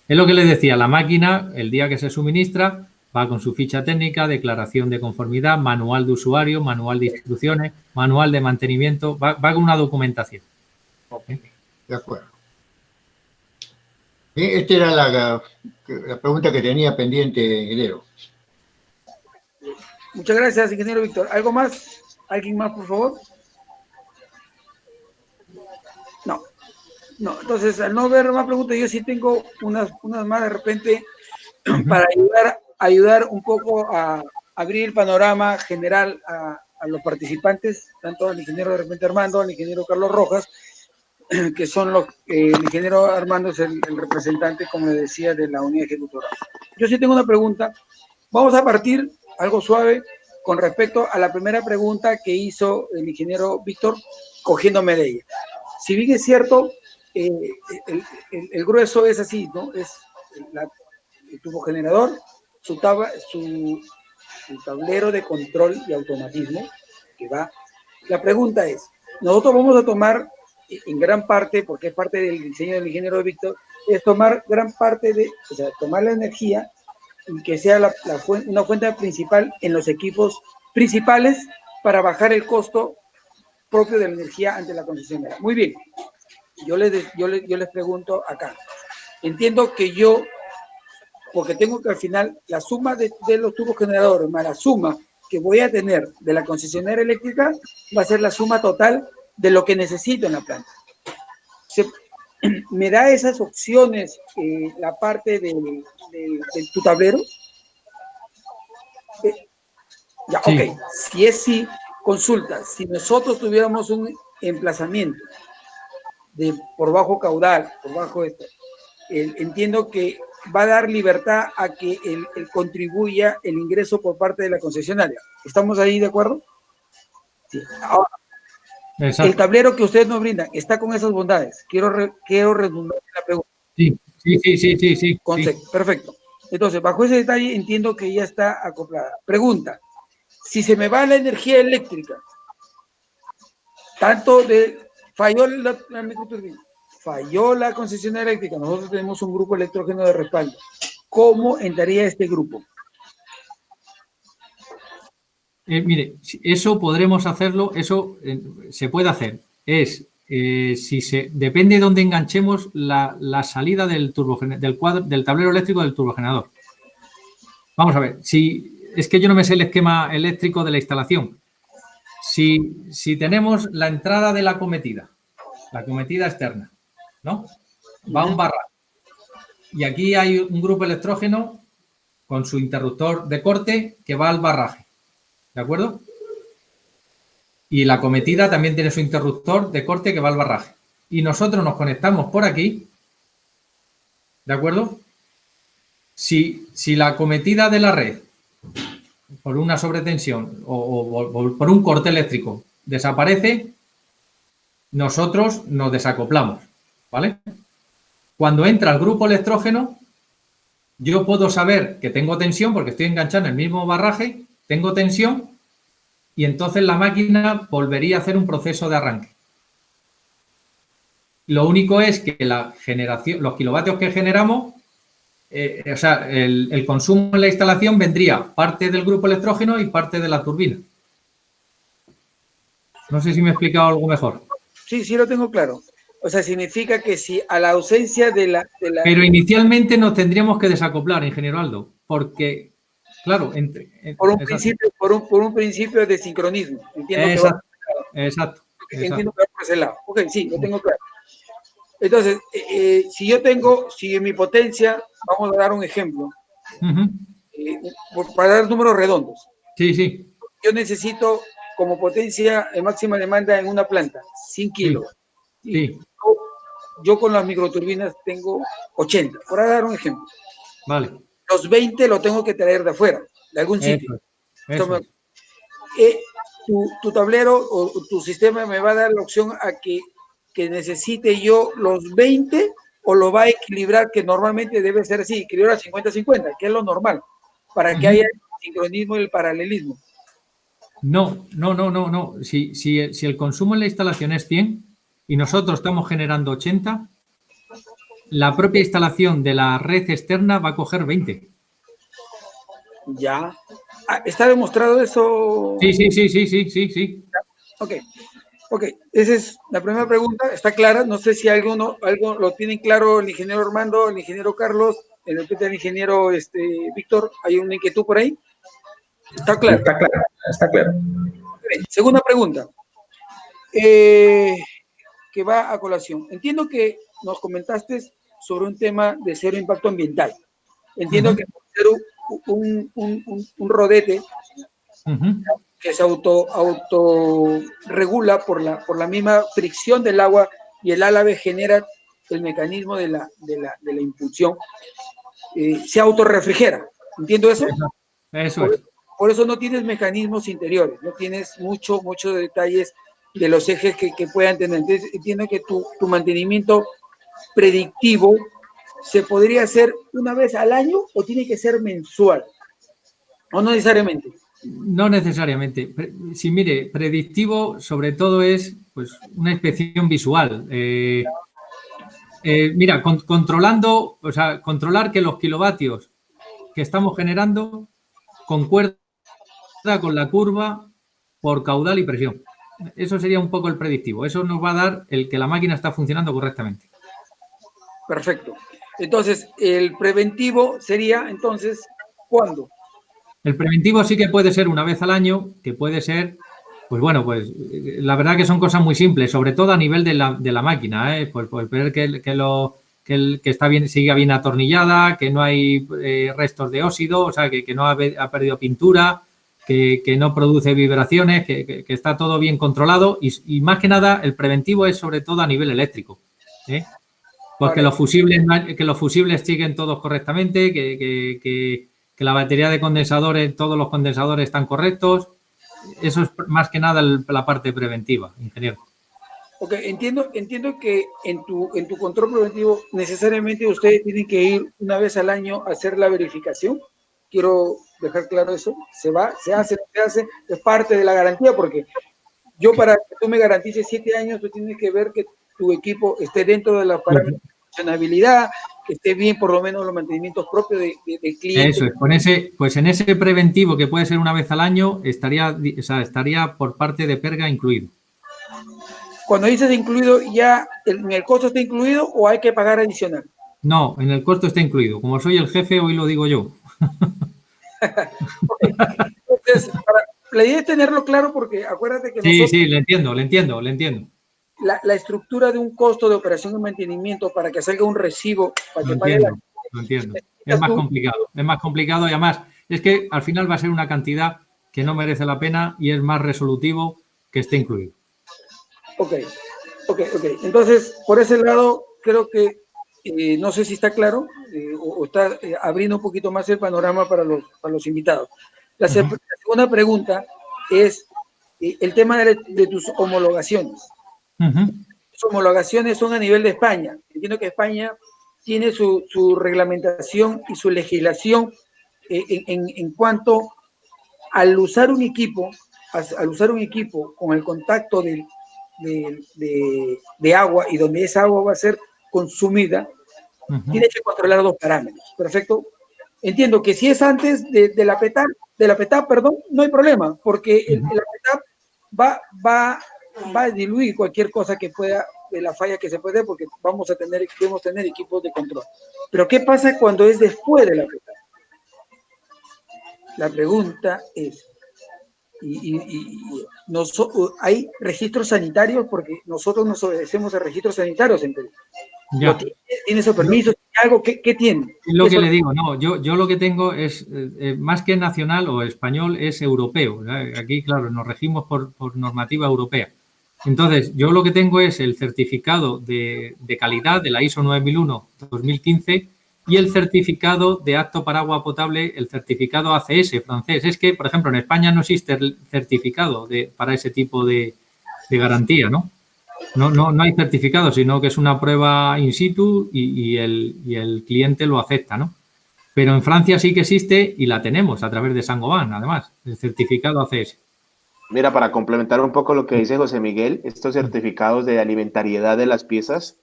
Es lo que les decía, la máquina, el día que se suministra, va con su ficha técnica, declaración de conformidad, manual de usuario, manual de instrucciones, manual de mantenimiento, va con una documentación. Okay. De acuerdo. Bien, esta era la pregunta que tenía pendiente, ingeniero. Muchas gracias, ingeniero Víctor. ¿Algo más? ¿Alguien más, por favor? No, entonces, al no ver más preguntas, yo sí tengo unas más de repente para ayudar un poco a abrir el panorama general a los participantes, tanto al ingeniero de repente Armando, al ingeniero Carlos Rojas. que son los, el ingeniero Armando es el representante, como le decía, de la unidad ejecutora. Yo sí tengo una pregunta. Vamos a partir algo suave con respecto a la primera pregunta que hizo el ingeniero Víctor, cogiéndome de ella. Si bien es cierto, el grueso es así, ¿no? Es el tubo generador, su tablero de control y automatismo que va. La pregunta es, nosotros vamos a tomar en gran parte, porque es parte del diseño del ingeniero Víctor, es tomar gran parte de, o sea, tomar la energía y que sea una fuente principal en los equipos principales para bajar el costo propio de la energía ante la concesionaria. Muy bien, yo les pregunto acá, entiendo que yo, porque tengo que al final, la suma de los tubos generadores más la suma que voy a tener de la concesionaria eléctrica va a ser la suma total de lo que necesito en la planta. ¿Me da esas opciones la parte de tu tablero? Ya, sí. Ok, si es sí, consulta, si nosotros tuviéramos un emplazamiento por bajo caudal, por bajo esto, entiendo que va a dar libertad a que él contribuya el ingreso por parte de la concesionaria. ¿Estamos ahí de acuerdo? Sí. Ahora, exacto. El tablero que ustedes nos brindan está con esas bondades. Quiero redundar en la pregunta. Sí. Perfecto. Entonces, bajo ese detalle entiendo que ya está acoplada. Pregunta, si se me va la energía eléctrica, tanto falló la microturbina, falló la concesionaria eléctrica, nosotros tenemos un grupo electrógeno de respaldo, ¿cómo entraría este grupo? Mire, eso podremos hacerlo, eso se puede hacer. Depende de dónde enganchemos la salida del tablero eléctrico del turbogenerador. Vamos a ver, es que yo no me sé el esquema eléctrico de la instalación. Si tenemos la entrada de la cometida externa, ¿no? Va a un barraje. Y aquí hay un grupo electrógeno con su interruptor de corte que va al barraje. ¿De acuerdo? Y la cometida también tiene su interruptor de corte que va al barraje. Y nosotros nos conectamos por aquí. ¿De acuerdo? Si la cometida de la red, por una sobretensión o por un corte eléctrico, desaparece, nosotros nos desacoplamos. ¿Vale? Cuando entra el grupo electrógeno, yo puedo saber que tengo tensión porque estoy enganchado en el mismo barraje, tengo tensión, y entonces la máquina volvería a hacer un proceso de arranque. Lo único es que la generación, los kilovatios que generamos, o sea, el consumo en la instalación vendría parte del grupo electrógeno y parte de la turbina. No sé si me he explicado algo mejor. Sí, lo tengo claro. O sea, significa que si a la ausencia de la... Pero inicialmente nos tendríamos que desacoplar, ingeniero Aldo, porque... Claro, por un principio de sincronismo. Entiendo exacto. Entiendo que va por ese lado. Ok, sí, lo tengo claro. Entonces, si en mi potencia, vamos a dar un ejemplo, para dar números redondos. Sí. Yo necesito como potencia máxima demanda en una planta, 100 kilos. Sí. Yo con las microturbinas tengo 80, por dar un ejemplo. Vale. Los 20 lo tengo que traer de afuera, de algún sitio. Tu tablero o tu sistema me va a dar la opción a que necesite yo los 20 o lo va a equilibrar, que normalmente debe ser así, equilibrar 50-50, que es lo normal, para que haya el sincronismo y el paralelismo. No. Si el consumo en la instalación es 100 y nosotros estamos generando 80, la propia instalación de la red externa va a coger 20. Ya. ¿Está demostrado eso? Sí. Ok. Esa es la primera pregunta. Está clara. No sé si algo lo tienen claro el ingeniero Armando, el ingeniero Carlos, el ingeniero Víctor. ¿Hay una inquietud por ahí? Está claro. Está claro. Segunda pregunta. Que va a colación. Entiendo que nos comentaste sobre un tema de cero impacto ambiental. Entiendo que ser un rodete que se autorregula por la misma fricción del agua y el álave genera el mecanismo de la impulsión, se autorrefrigera. ¿Entiendo eso? Eso es. Por eso no tienes mecanismos interiores, no tienes muchos detalles de los ejes que puedan tener. Entonces, entiendo que tu mantenimiento predictivo se podría hacer una vez al año o tiene que ser mensual, o no necesariamente. No necesariamente. Sí, mire, predictivo sobre todo es pues una inspección visual. Mira, controlando, o sea, controlar que los kilovatios que estamos generando concuerda con la curva por caudal y presión. Eso sería un poco el predictivo. Eso nos va a dar el que la máquina está funcionando correctamente. Perfecto. Entonces, el preventivo sería, entonces, ¿cuándo? El preventivo sí que puede ser una vez al año, que puede ser, pues bueno, pues la verdad que son cosas muy simples, sobre todo a nivel de la máquina, pues ver que está bien, siga bien atornillada, que no hay restos de óxido, o sea, que no ha perdido pintura, que no produce vibraciones, que está todo bien controlado y más que nada el preventivo es sobre todo a nivel eléctrico, pues que los fusibles siguen todos correctamente, que la batería de condensadores, todos los condensadores están correctos. Eso es más que nada la parte preventiva, ingeniero. Ok, entiendo que en tu control preventivo necesariamente ustedes tienen que ir una vez al año a hacer la verificación. Quiero dejar claro eso. Se hace, es parte de la garantía, porque yo para que tú me garantices 7 años, tú tienes que ver que tu equipo esté dentro de la parámetros de funcionabilidad, que esté bien por lo menos los mantenimientos propios del cliente. Eso es, pues en ese preventivo que puede ser una vez al año, estaría por parte de Perga incluido. Cuando dices incluido, ¿ya en el costo está incluido o hay que pagar adicional? No, en el costo está incluido. Como soy el jefe, hoy lo digo yo. Okay. Entonces, la idea es tenerlo claro porque acuérdate que Sí, le entiendo. La estructura de un costo de operación y mantenimiento para que salga un recibo para que pague lo entiendo. Es más complicado y además es que al final va a ser una cantidad que no merece la pena y es más resolutivo que esté incluido. Ok. Entonces, por ese lado, creo que no sé si está claro o está abriendo un poquito más el panorama para los invitados. La segunda pregunta es el tema de tus homologaciones. Tus homologaciones son a nivel de España. Entiendo que España tiene su reglamentación y su legislación en cuanto al usar un equipo con el contacto de agua y donde esa agua va a ser consumida, tiene que controlar 2 parámetros. Perfecto. Entiendo que si es antes de la PETAP, no hay problema, porque la PETAP va a diluir cualquier cosa que pueda, de la falla que se puede, porque debemos tener equipos de control. Pero ¿qué pasa cuando es después de la PETAP? La pregunta es, ¿hay registros sanitarios? Porque nosotros nos obedecemos a registros sanitarios en Perú. ¿Tiene esos permisos? ¿Algo? ¿Qué tiene? Es lo que le digo, no, yo lo que tengo es, más que nacional o español, es europeo. Aquí, claro, nos regimos por normativa europea. Entonces, yo lo que tengo es el certificado de calidad de la ISO 9001-2015 y el certificado de apto para agua potable, el certificado ACS francés. Es que, por ejemplo, en España no existe el certificado para ese tipo de garantía, ¿no? No hay certificado, sino que es una prueba in situ y el cliente lo acepta, ¿no? Pero en Francia sí que existe y la tenemos a través de Saint-Gobain, además, el certificado ACS. Mira, para complementar un poco lo que dice José Miguel, estos certificados de alimentariedad de las piezas,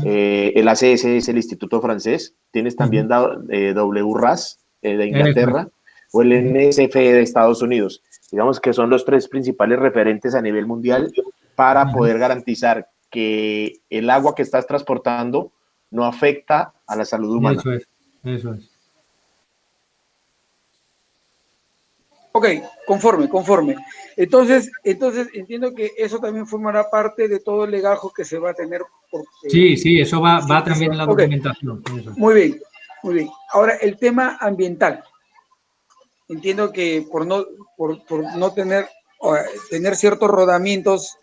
el ACS es el Instituto Francés, tienes también WRAS de Inglaterra o el NSFE de Estados Unidos. Digamos que son los 3 principales referentes a nivel mundial para poder garantizar que el agua que estás transportando no afecta a la salud humana. Eso es. Ok, conforme. Entonces entiendo que eso también formará parte de todo el legajo que se va a tener. Sí, eso va también en la documentación. Muy bien. Ahora, el tema ambiental. Entiendo que por no tener ciertos rodamientos,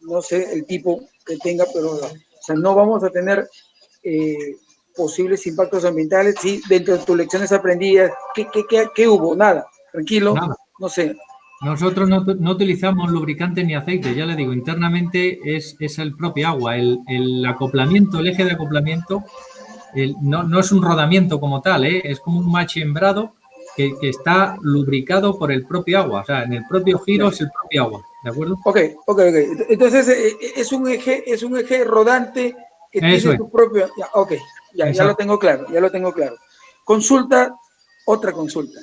no sé el tipo que tenga, pero sea, no vamos a tener posibles impactos ambientales. Sí, dentro de tus lecciones aprendidas, ¿qué hubo? Nada, tranquilo, Nada. no sé. Nosotros no utilizamos lubricantes ni aceite, ya le digo, internamente es el propio agua. El acoplamiento, el eje de acoplamiento, no es un rodamiento como tal, es como un machembrado que está lubricado por el propio agua. O sea, en el propio giro es el propio agua, ¿de acuerdo? Ok. Entonces, es un eje rodante que Eso tiene es, tu propio... Ya, ok, ya lo exacto. tengo claro, ya lo tengo claro. Otra consulta.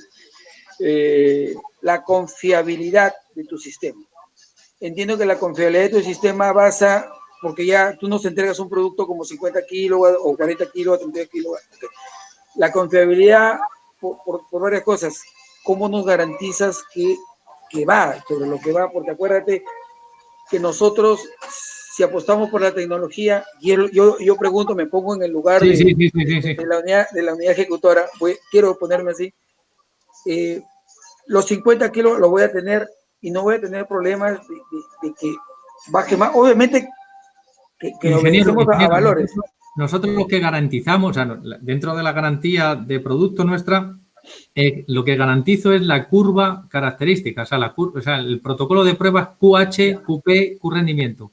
La confiabilidad de tu sistema. Entiendo que la confiabilidad de tu sistema basa, porque ya tú nos entregas un producto como 50 kilowatts o 40 kilowatts, 30 kilowatts. Okay. La confiabilidad por varias cosas. ¿Cómo nos garantizas que va sobre lo que va? Porque acuérdate que nosotros, si apostamos por la tecnología, yo pregunto, me pongo en el lugar Sí. de la unidad ejecutora, quiero ponerme así, los 50 kilos los voy a tener y no voy a tener problemas de que baje más. Obviamente que Ingeniero, obedecemos a valores. nosotros lo que garantizamos, o sea, dentro de la garantía de producto nuestra, lo que garantizo es la curva característica, o sea, el protocolo de pruebas QH, QP, Q rendimiento.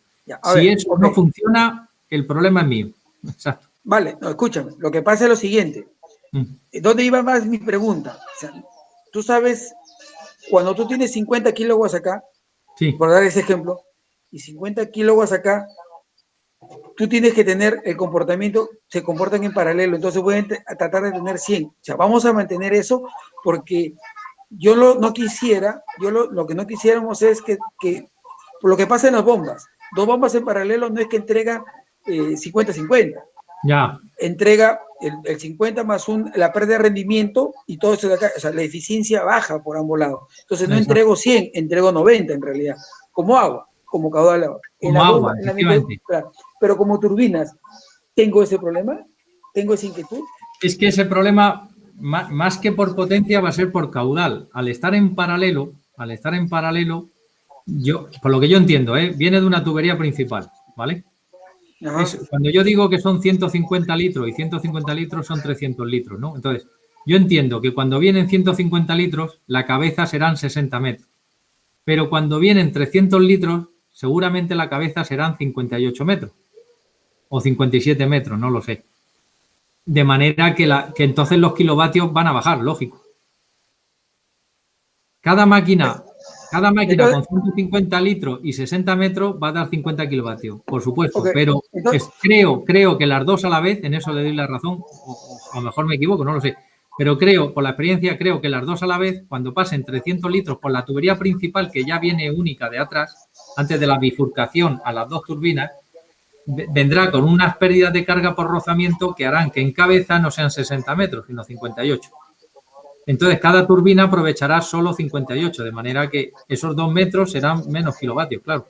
Si eso no funciona, el problema es mío. Exacto. Vale, no, escúchame, lo que pasa es lo siguiente. ¿Dónde iba más mi pregunta? O sea, tú sabes, cuando tú tienes 50 kilowatts acá, sí, por dar ese ejemplo, y 50 kilowatts acá, tú tienes que tener el comportamiento, se comportan en paralelo, entonces voy a tratar de tener 100. O sea, vamos a mantener eso porque yo no quisiera, lo que no quisiéramos es que lo que pasa en las bombas, dos bombas en paralelo no es que entrega 50-50. Ya. Entrega el 50 más la pérdida de rendimiento y todo eso de acá, o sea, la eficiencia baja por ambos lados. Entonces no Exacto. entrego 100, entrego 90 en realidad, como agua, como caudal de agua. En la bomba, claro. Pero como turbinas, ¿tengo ese problema? ¿Tengo esa inquietud? Es que ese problema, más que por potencia, va a ser por caudal. Al estar en paralelo, por lo que yo entiendo, viene de una tubería principal, ¿vale? Cuando yo digo que son 150 litros y 150 litros son 300 litros, ¿no? Entonces, yo entiendo que cuando vienen 150 litros, la cabeza serán 60 metros. Pero cuando vienen 300 litros, seguramente la cabeza serán 58 metros. O 57 metros, no lo sé. De manera que entonces los kilovatios van a bajar, lógico. Cada máquina entonces, con 150 litros y 60 metros va a dar 50 kilovatios, por supuesto. Pero entonces, creo que las dos a la vez, en eso le doy la razón, o a lo mejor me equivoco, no lo sé. Pero por la experiencia, creo que las dos a la vez, cuando pasen 300 litros por la tubería principal, que ya viene única de atrás, antes de la bifurcación a las dos turbinas, vendrá con unas pérdidas de carga por rozamiento que harán que en cabeza no sean 60 metros, sino 58. Entonces, cada turbina aprovechará solo 58, de manera que esos 2 metros serán menos kilovatios, claro.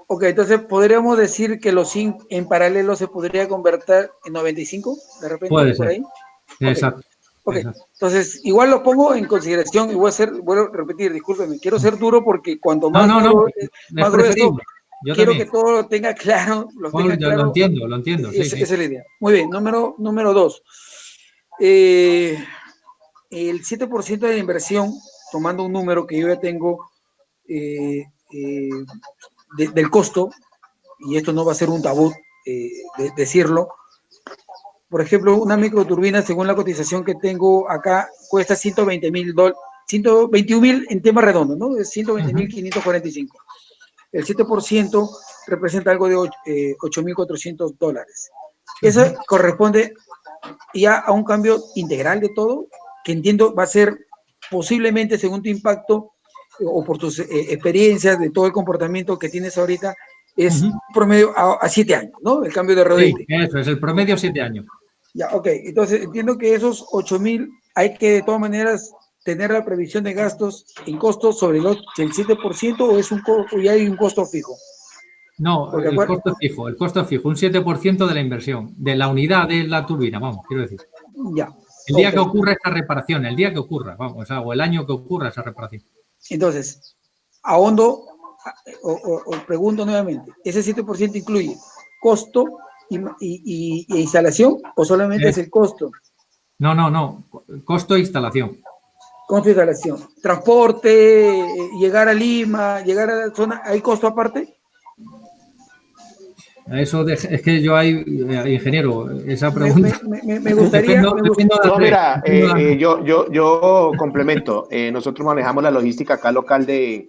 Ok, entonces, ¿podríamos decir que los zinc en paralelo se podría convertir en 95, de repente, Puede por ser. ahí? Exacto. Okay. Entonces, igual lo pongo en consideración y vuelvo a repetir, discúlpeme, quiero ser duro porque cuanto más duro esto, quiero que todo lo tenga claro. Lo entiendo. Sí, esa es la idea. Muy bien, número 2. El 7% de la inversión, tomando un número que yo ya tengo del costo, y esto no va a ser un tabú decirlo. Por ejemplo, una microturbina, según la cotización que tengo acá, cuesta $120,000, 121,000 en tema redondo, ¿no? Es 120,545. El 7% representa algo de $8,400. Eso corresponde ya a un cambio integral de todo, que entiendo va a ser posiblemente, según tu impacto o por tus experiencias de todo el comportamiento que tienes ahorita, es promedio a 7 años, ¿no? El cambio de rodete. Sí, eso es el promedio 7 años. Ya, ok. Entonces, entiendo que esos 8,000 hay que de todas maneras tener la previsión de gastos en costos sobre el 7% o ya hay un costo fijo. No, porque, el costo es fijo, un 7% de la inversión, de la unidad de la turbina, vamos, quiero decir. Ya. El día que ocurra esa reparación, o el año que ocurra esa reparación. Entonces, ahondo o pregunto nuevamente, ese 7% incluye costo y instalación o solamente es el costo? No. Costo de instalación. Costo de instalación. Transporte, llegar a Lima, llegar a la zona, ¿hay costo aparte? Es que yo hay, ingeniero, esa pregunta. Me gustaría... No, mira, yo complemento. Nosotros manejamos la logística acá local de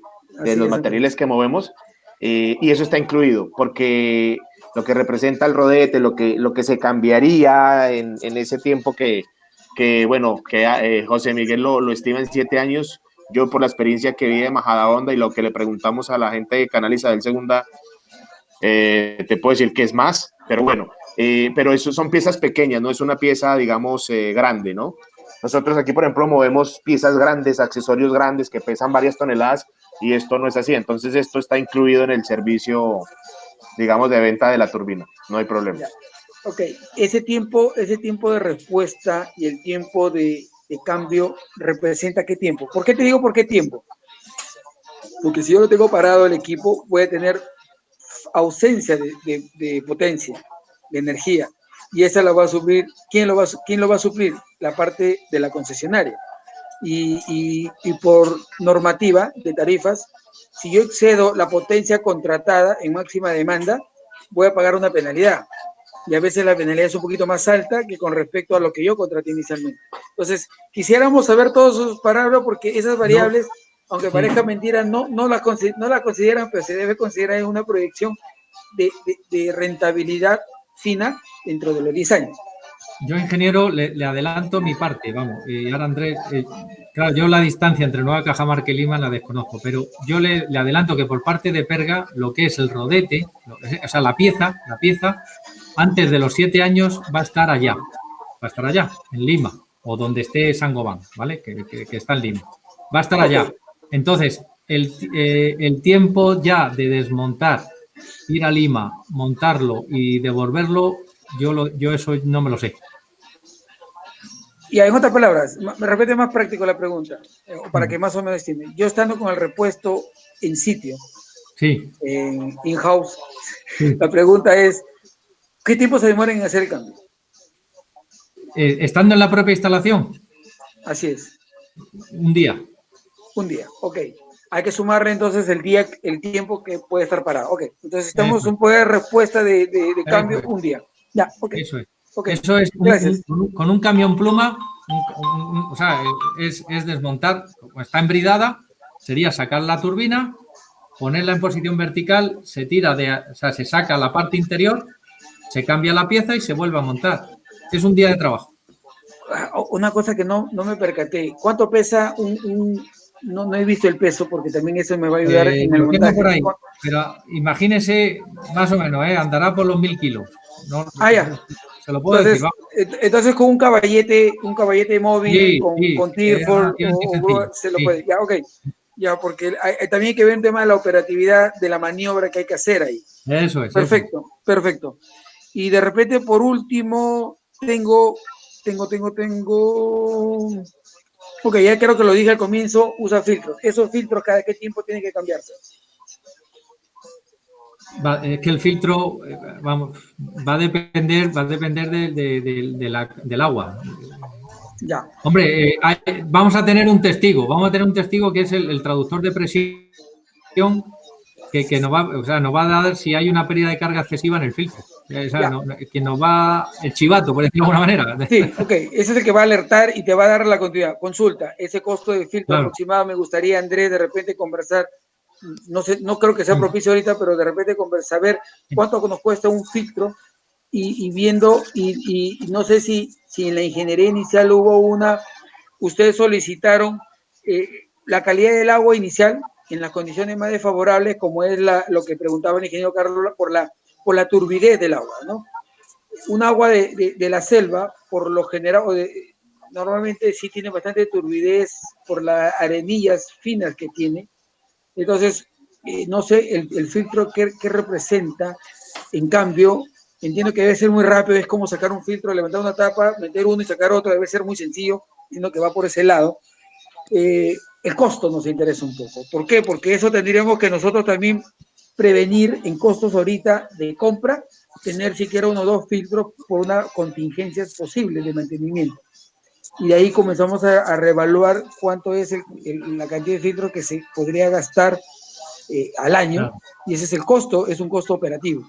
los materiales que movemos y eso está incluido, porque lo que representa el rodete, lo que se cambiaría en ese tiempo que José Miguel lo estima en 7 años. Yo, por la experiencia que vi de Majadahonda y lo que le preguntamos a la gente de Canal Isabel II, te puedo decir que es más, pero bueno, pero eso son piezas pequeñas, no es una pieza, digamos, grande, ¿no? Nosotros aquí, por ejemplo, movemos piezas grandes, accesorios grandes que pesan varias toneladas y esto no es así. Entonces, esto está incluido en el servicio, digamos, de venta de la turbina. No hay problema. Ok, ese tiempo de respuesta y el tiempo de cambio representa ¿qué tiempo? ¿Por qué te digo por qué tiempo? Porque si yo lo tengo parado el equipo, puede tener ausencia de potencia, de energía, y esa la va a suplir. ¿Quién lo va a suplir? La parte de la concesionaria. Y por normativa de tarifas, si yo excedo la potencia contratada en máxima demanda, voy a pagar una penalidad. Y a veces la penalidad es un poquito más alta que con respecto a lo que yo contraté inicialmente. Entonces, quisiéramos saber todos esos parámetros porque esas variables, aunque parezca mentira, no las consideran, pero se debe considerar en una proyección de rentabilidad fina dentro de los 10 años. Yo, ingeniero, le adelanto mi parte, vamos. Y ahora, Andrés, claro, yo la distancia entre Nueva Cajamarca y Lima la desconozco, pero yo le adelanto que por parte de Perga, lo que es el rodete, o sea, la pieza, antes de los 7 años va a estar allá, en Lima, o donde esté Saint-Gobain, ¿vale? Que está en Lima. Va a estar allá. Entonces, el tiempo ya de desmontar, ir a Lima, montarlo y devolverlo, yo eso no me lo sé. Y en otras palabras, me repite más práctico la pregunta, para que más o menos estime. Yo estando con el repuesto en sitio, sí, in-house, sí. La pregunta es, ¿qué tiempo se demora en hacer el cambio? ¿Estando en la propia instalación? Así es. Un día. Un día, ok. Hay que sumarle entonces el tiempo que puede estar parado. Ok, entonces estamos un poder de respuesta de cambio un día. Ya, ok. Eso es. Okay. Eso es con un camión pluma, o sea, es desmontar, como está embridada, sería sacar la turbina, ponerla en posición vertical, se tira o sea, se saca la parte interior, se cambia la pieza y se vuelve a montar. Es un día de trabajo. Una cosa que no me percaté, ¿cuánto pesa no he visto el peso porque también eso me va a ayudar en el montaje? Por ahí, pero imagínese, más o menos, andará por los 1000 kilos. No, ya. Se lo puedo decir. Entonces con un caballete móvil, con Tirfor, se lo puede. Ya, ok. Ya, porque también hay que ver el tema de la operatividad de la maniobra que hay que hacer ahí. Eso es. Perfecto. Y de repente, por último, tengo. Ok, ya creo que lo dije al comienzo, usa filtros. ¿Esos filtros cada qué tiempo tienen que cambiarse? Es que el filtro, va a depender del agua. Ya. Hombre, vamos a tener un testigo que es el traductor de presión que nos va a dar si hay una pérdida de carga excesiva en el filtro. Que nos va el chivato, por decirlo de alguna manera. Sí, ok. Ese es el que va a alertar y te va a dar la continuidad. Consulta, ese costo de filtro aproximado, me gustaría, Andrés, de repente conversar. No sé, no creo que sea propicio ahorita, pero de repente saber cuánto nos cuesta un filtro y viendo, y no sé si en la ingeniería inicial ustedes solicitaron la calidad del agua inicial en las condiciones más desfavorables, como es lo que preguntaba el ingeniero Carlos, por la turbidez del agua, ¿no? Un agua de la selva, por lo general, normalmente sí tiene bastante turbidez por las arenillas finas que tiene. Entonces, no sé, el filtro ¿qué representa. En cambio, entiendo que debe ser muy rápido, es como sacar un filtro, levantar una tapa, meter uno y sacar otro, debe ser muy sencillo, entiendo que va por ese lado. El costo nos interesa un poco. ¿Por qué? Porque eso tendríamos que nosotros también prevenir en costos ahorita de compra tener siquiera 1 o 2 filtros por una contingencia posible de mantenimiento. Y de ahí comenzamos a reevaluar cuánto es la cantidad de filtros que se podría gastar al año, Claro. y ese es el costo, es un costo operativo.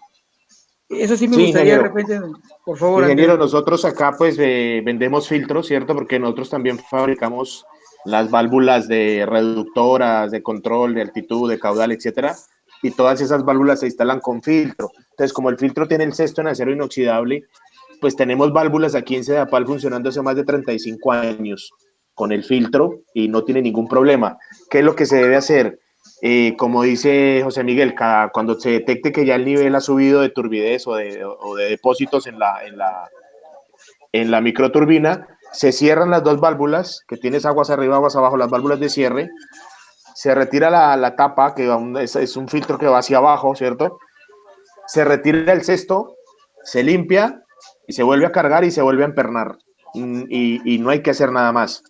Eso sí me Sí, gustaría de ingeniero. repente, por favor, Ingeniero, Andrés. nosotros acá pues vendemos filtros, ¿cierto? Porque nosotros también fabricamos las válvulas de reductoras, de control, de altitud, de caudal, etcétera. Y todas esas válvulas se instalan con filtro. Entonces, como el filtro tiene el cesto en acero inoxidable, pues tenemos válvulas aquí en Sedapal funcionando hace más de 35 años con el filtro y no tiene ningún problema. ¿Qué es lo que se debe hacer? Como dice José Miguel, cuando se detecte que ya el nivel ha subido de turbidez o de depósitos en la microturbina, se cierran las 2 válvulas, que tienes aguas arriba, aguas abajo, las válvulas de cierre, se retira la tapa, que es un filtro que va hacia abajo, ¿cierto? Se retira el cesto, se limpia y se vuelve a cargar y se vuelve a empernar. Y no hay que hacer nada más.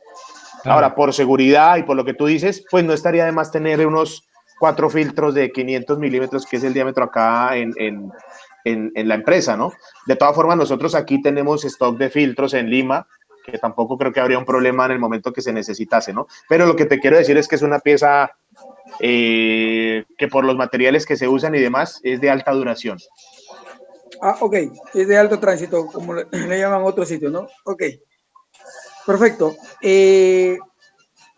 Claro. Ahora, por seguridad y por lo que tú dices, pues no estaría de más tener unos 4 filtros de 500 milímetros, que es el diámetro acá en la empresa, ¿no? De todas formas, nosotros aquí tenemos stock de filtros en Lima, que tampoco creo que habría un problema en el momento que se necesitase, ¿no? Pero lo que te quiero decir es que es una pieza que por los materiales que se usan y demás es de alta duración. Ah, ok, es de alto tránsito, como le llaman otros sitios, ¿no? Ok, perfecto.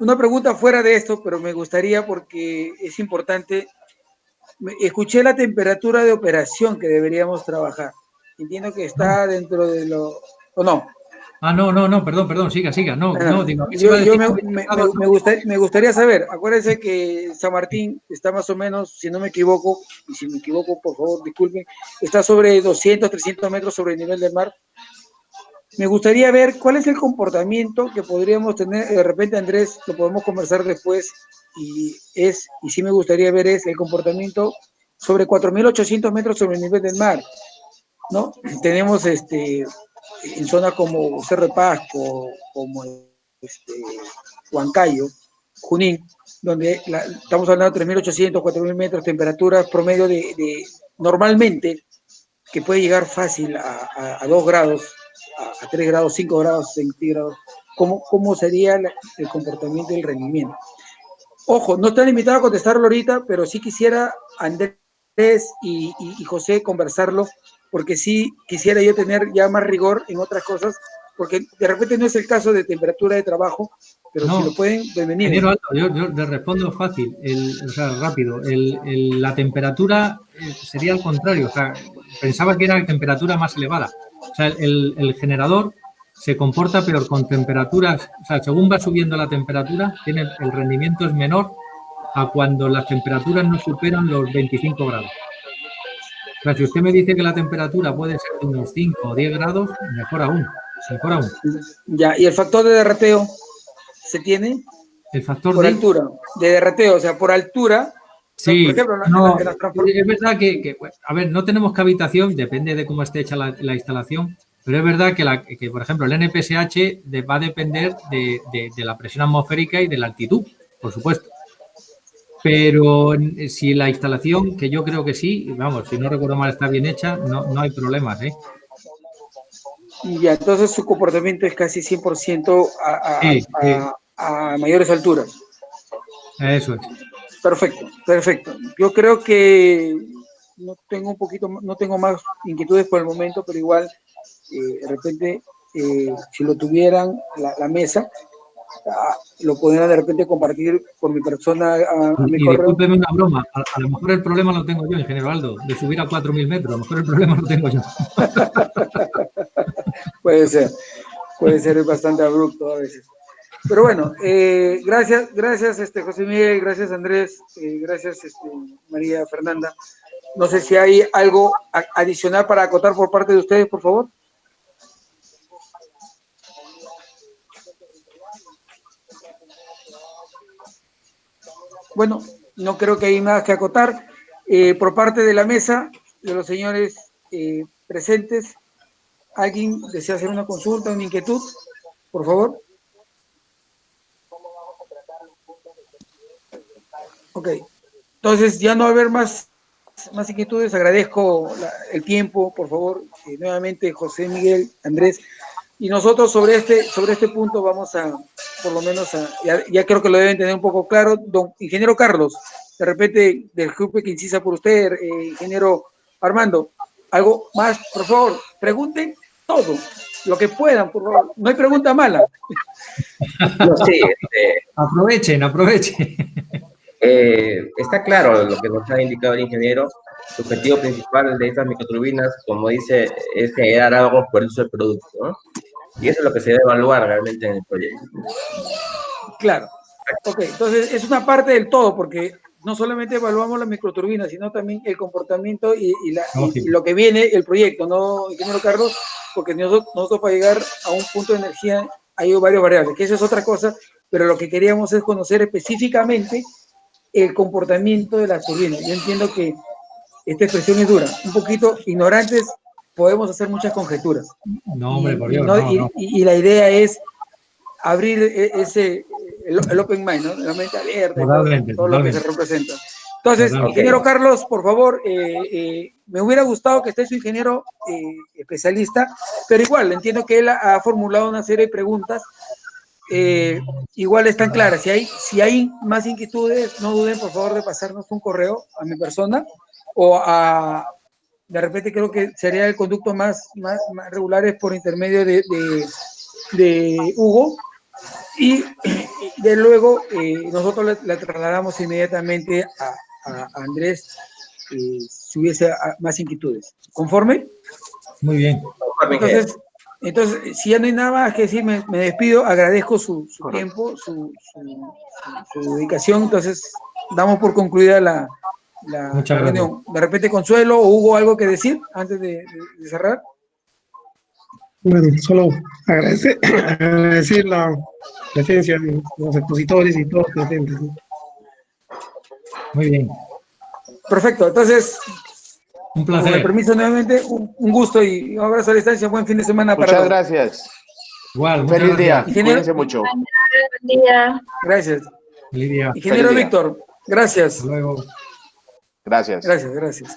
Una pregunta fuera de esto, pero me gustaría porque es importante. Escuché la temperatura de operación que deberíamos trabajar. Entiendo que está dentro de lo... ¿O no? Ah, no, perdón, siga. No, digo, a mí se Yo, iba a decir que me gustaría saber, acuérdense que San Martín está más o menos, si no me equivoco, y si me equivoco, por favor, disculpen, está sobre 200, 300 metros sobre el nivel del mar. Me gustaría ver cuál es el comportamiento que podríamos tener, de repente Andrés, lo podemos conversar después, y sí me gustaría ver es el comportamiento sobre 4.800 metros sobre el nivel del mar, ¿no? Tenemos en zonas como Cerro de Pasco, como Huancayo, Junín, donde estamos hablando de 3.800, 4.000 metros, temperaturas promedio de normalmente, que puede llegar fácil a 2 grados, a 3 grados, 5 grados centígrados. ¿Cómo sería el comportamiento y el rendimiento? Ojo, no están invitados a contestarlo ahorita, pero sí quisiera Andrés y José conversarlo, porque sí quisiera yo tener ya más rigor en otras cosas, porque de repente no es el caso de temperatura de trabajo, pero no, si lo pueden, bienvenido. ingeniero Alto, yo le respondo fácil, o sea, rápido. La temperatura sería al contrario, o sea, pensaba que era la temperatura más elevada. O sea, el generador se comporta peor con temperaturas, o sea, según va subiendo la temperatura, el rendimiento es menor a cuando las temperaturas no superan los 25 grados. O sea, si usted me dice que la temperatura puede ser de unos 5 o 10 grados, mejor aún, mejor aún. Ya, ¿y el factor de derreteo se tiene? El factor Por altura, de derreteo, o sea, por altura. Sí, por ejemplo, no, es verdad que, a ver, no tenemos cavitación, depende de cómo esté hecha la instalación, pero es verdad que, por ejemplo, el NPSH va a depender de la presión atmosférica y de la altitud, por supuesto. Pero si la instalación, que yo creo que sí, vamos, si no recuerdo mal, está bien hecha, no hay problemas, ¿eh? Ya, entonces su comportamiento es casi 100% Sí, a mayores alturas. eso es. Perfecto. Yo creo que no tengo más inquietudes por el momento, pero igual, de repente, si lo tuvieran la mesa, lo podrían de repente compartir por mi persona a mi Y correo. discúlpeme una broma, a lo mejor el problema lo tengo yo, ingeniero Aldo, de subir a 4.000 metros, a lo mejor el problema lo tengo yo. Puede ser bastante abrupto a veces. Pero bueno, gracias José Miguel, gracias Andrés, gracias María Fernanda. No sé si hay algo adicional para acotar por parte de ustedes, por favor. Bueno, no creo que hay nada que acotar. Por parte de la mesa, de los señores presentes, ¿alguien desea hacer una consulta, una inquietud? Por favor. Ok. Entonces, ya no va a haber más más inquietudes, agradezco el tiempo, por favor, nuevamente José Miguel, Andrés, y nosotros sobre este punto vamos a, por lo menos, ya creo que lo deben tener un poco claro, don ingeniero Carlos, de repente del grupo que incisa por usted, ingeniero Armando, algo más, por favor, pregunten todo, lo que puedan, por favor, no hay pregunta mala. No, sí, Aprovechen. está claro lo que nos ha indicado el ingeniero. Su objetivo principal de estas microturbinas, como dice, es generar algo por el uso del producto, ¿no? Y eso es lo que se debe evaluar realmente en el proyecto. Claro. Ok, entonces es una parte del todo, porque no solamente evaluamos la microturbina, sino también el comportamiento y lo que viene el proyecto, ¿no, ingeniero Carlos? Porque nosotros para llegar a un punto de energía hay varias variables, que eso es otra cosa, pero lo que queríamos es conocer específicamente el comportamiento de las turbinas. Yo entiendo que esta expresión es dura, un poquito ignorantes, podemos hacer muchas conjeturas. No, hombre, por Dios, no. Y la idea es abrir el open mind, ¿no? La mente abierta, todo lo que se representa. Entonces, ingeniero Carlos, por favor, me hubiera gustado que esté su ingeniero especialista, pero igual, entiendo que él ha formulado una serie de preguntas, igual están claras. Si hay más inquietudes, no duden, por favor, de pasarnos un correo a mi persona o de repente creo que sería el conducto más regular es por intermedio de Hugo, y de luego nosotros le trasladamos inmediatamente a Andrés si hubiese más inquietudes. ¿Conforme? Muy bien. Entonces, si ya no hay nada más que decir, me despido, agradezco su tiempo, su dedicación, entonces damos por concluida la reunión. De repente, Consuelo o Hugo, ¿algo que decir antes de cerrar? Bueno, solo agradecer la presencia de los expositores y todos presentes, ¿no? Muy bien. Perfecto, entonces, un placer. Con el permiso nuevamente, un gusto y un abrazo a la distancia, buen fin de semana para todos. Muchas gracias. Igual, feliz día, cuídense mucho. Buen día. Gracias. Feliz día. Ingeniero Feliz día. Víctor, gracias. Hasta luego. Gracias. Gracias.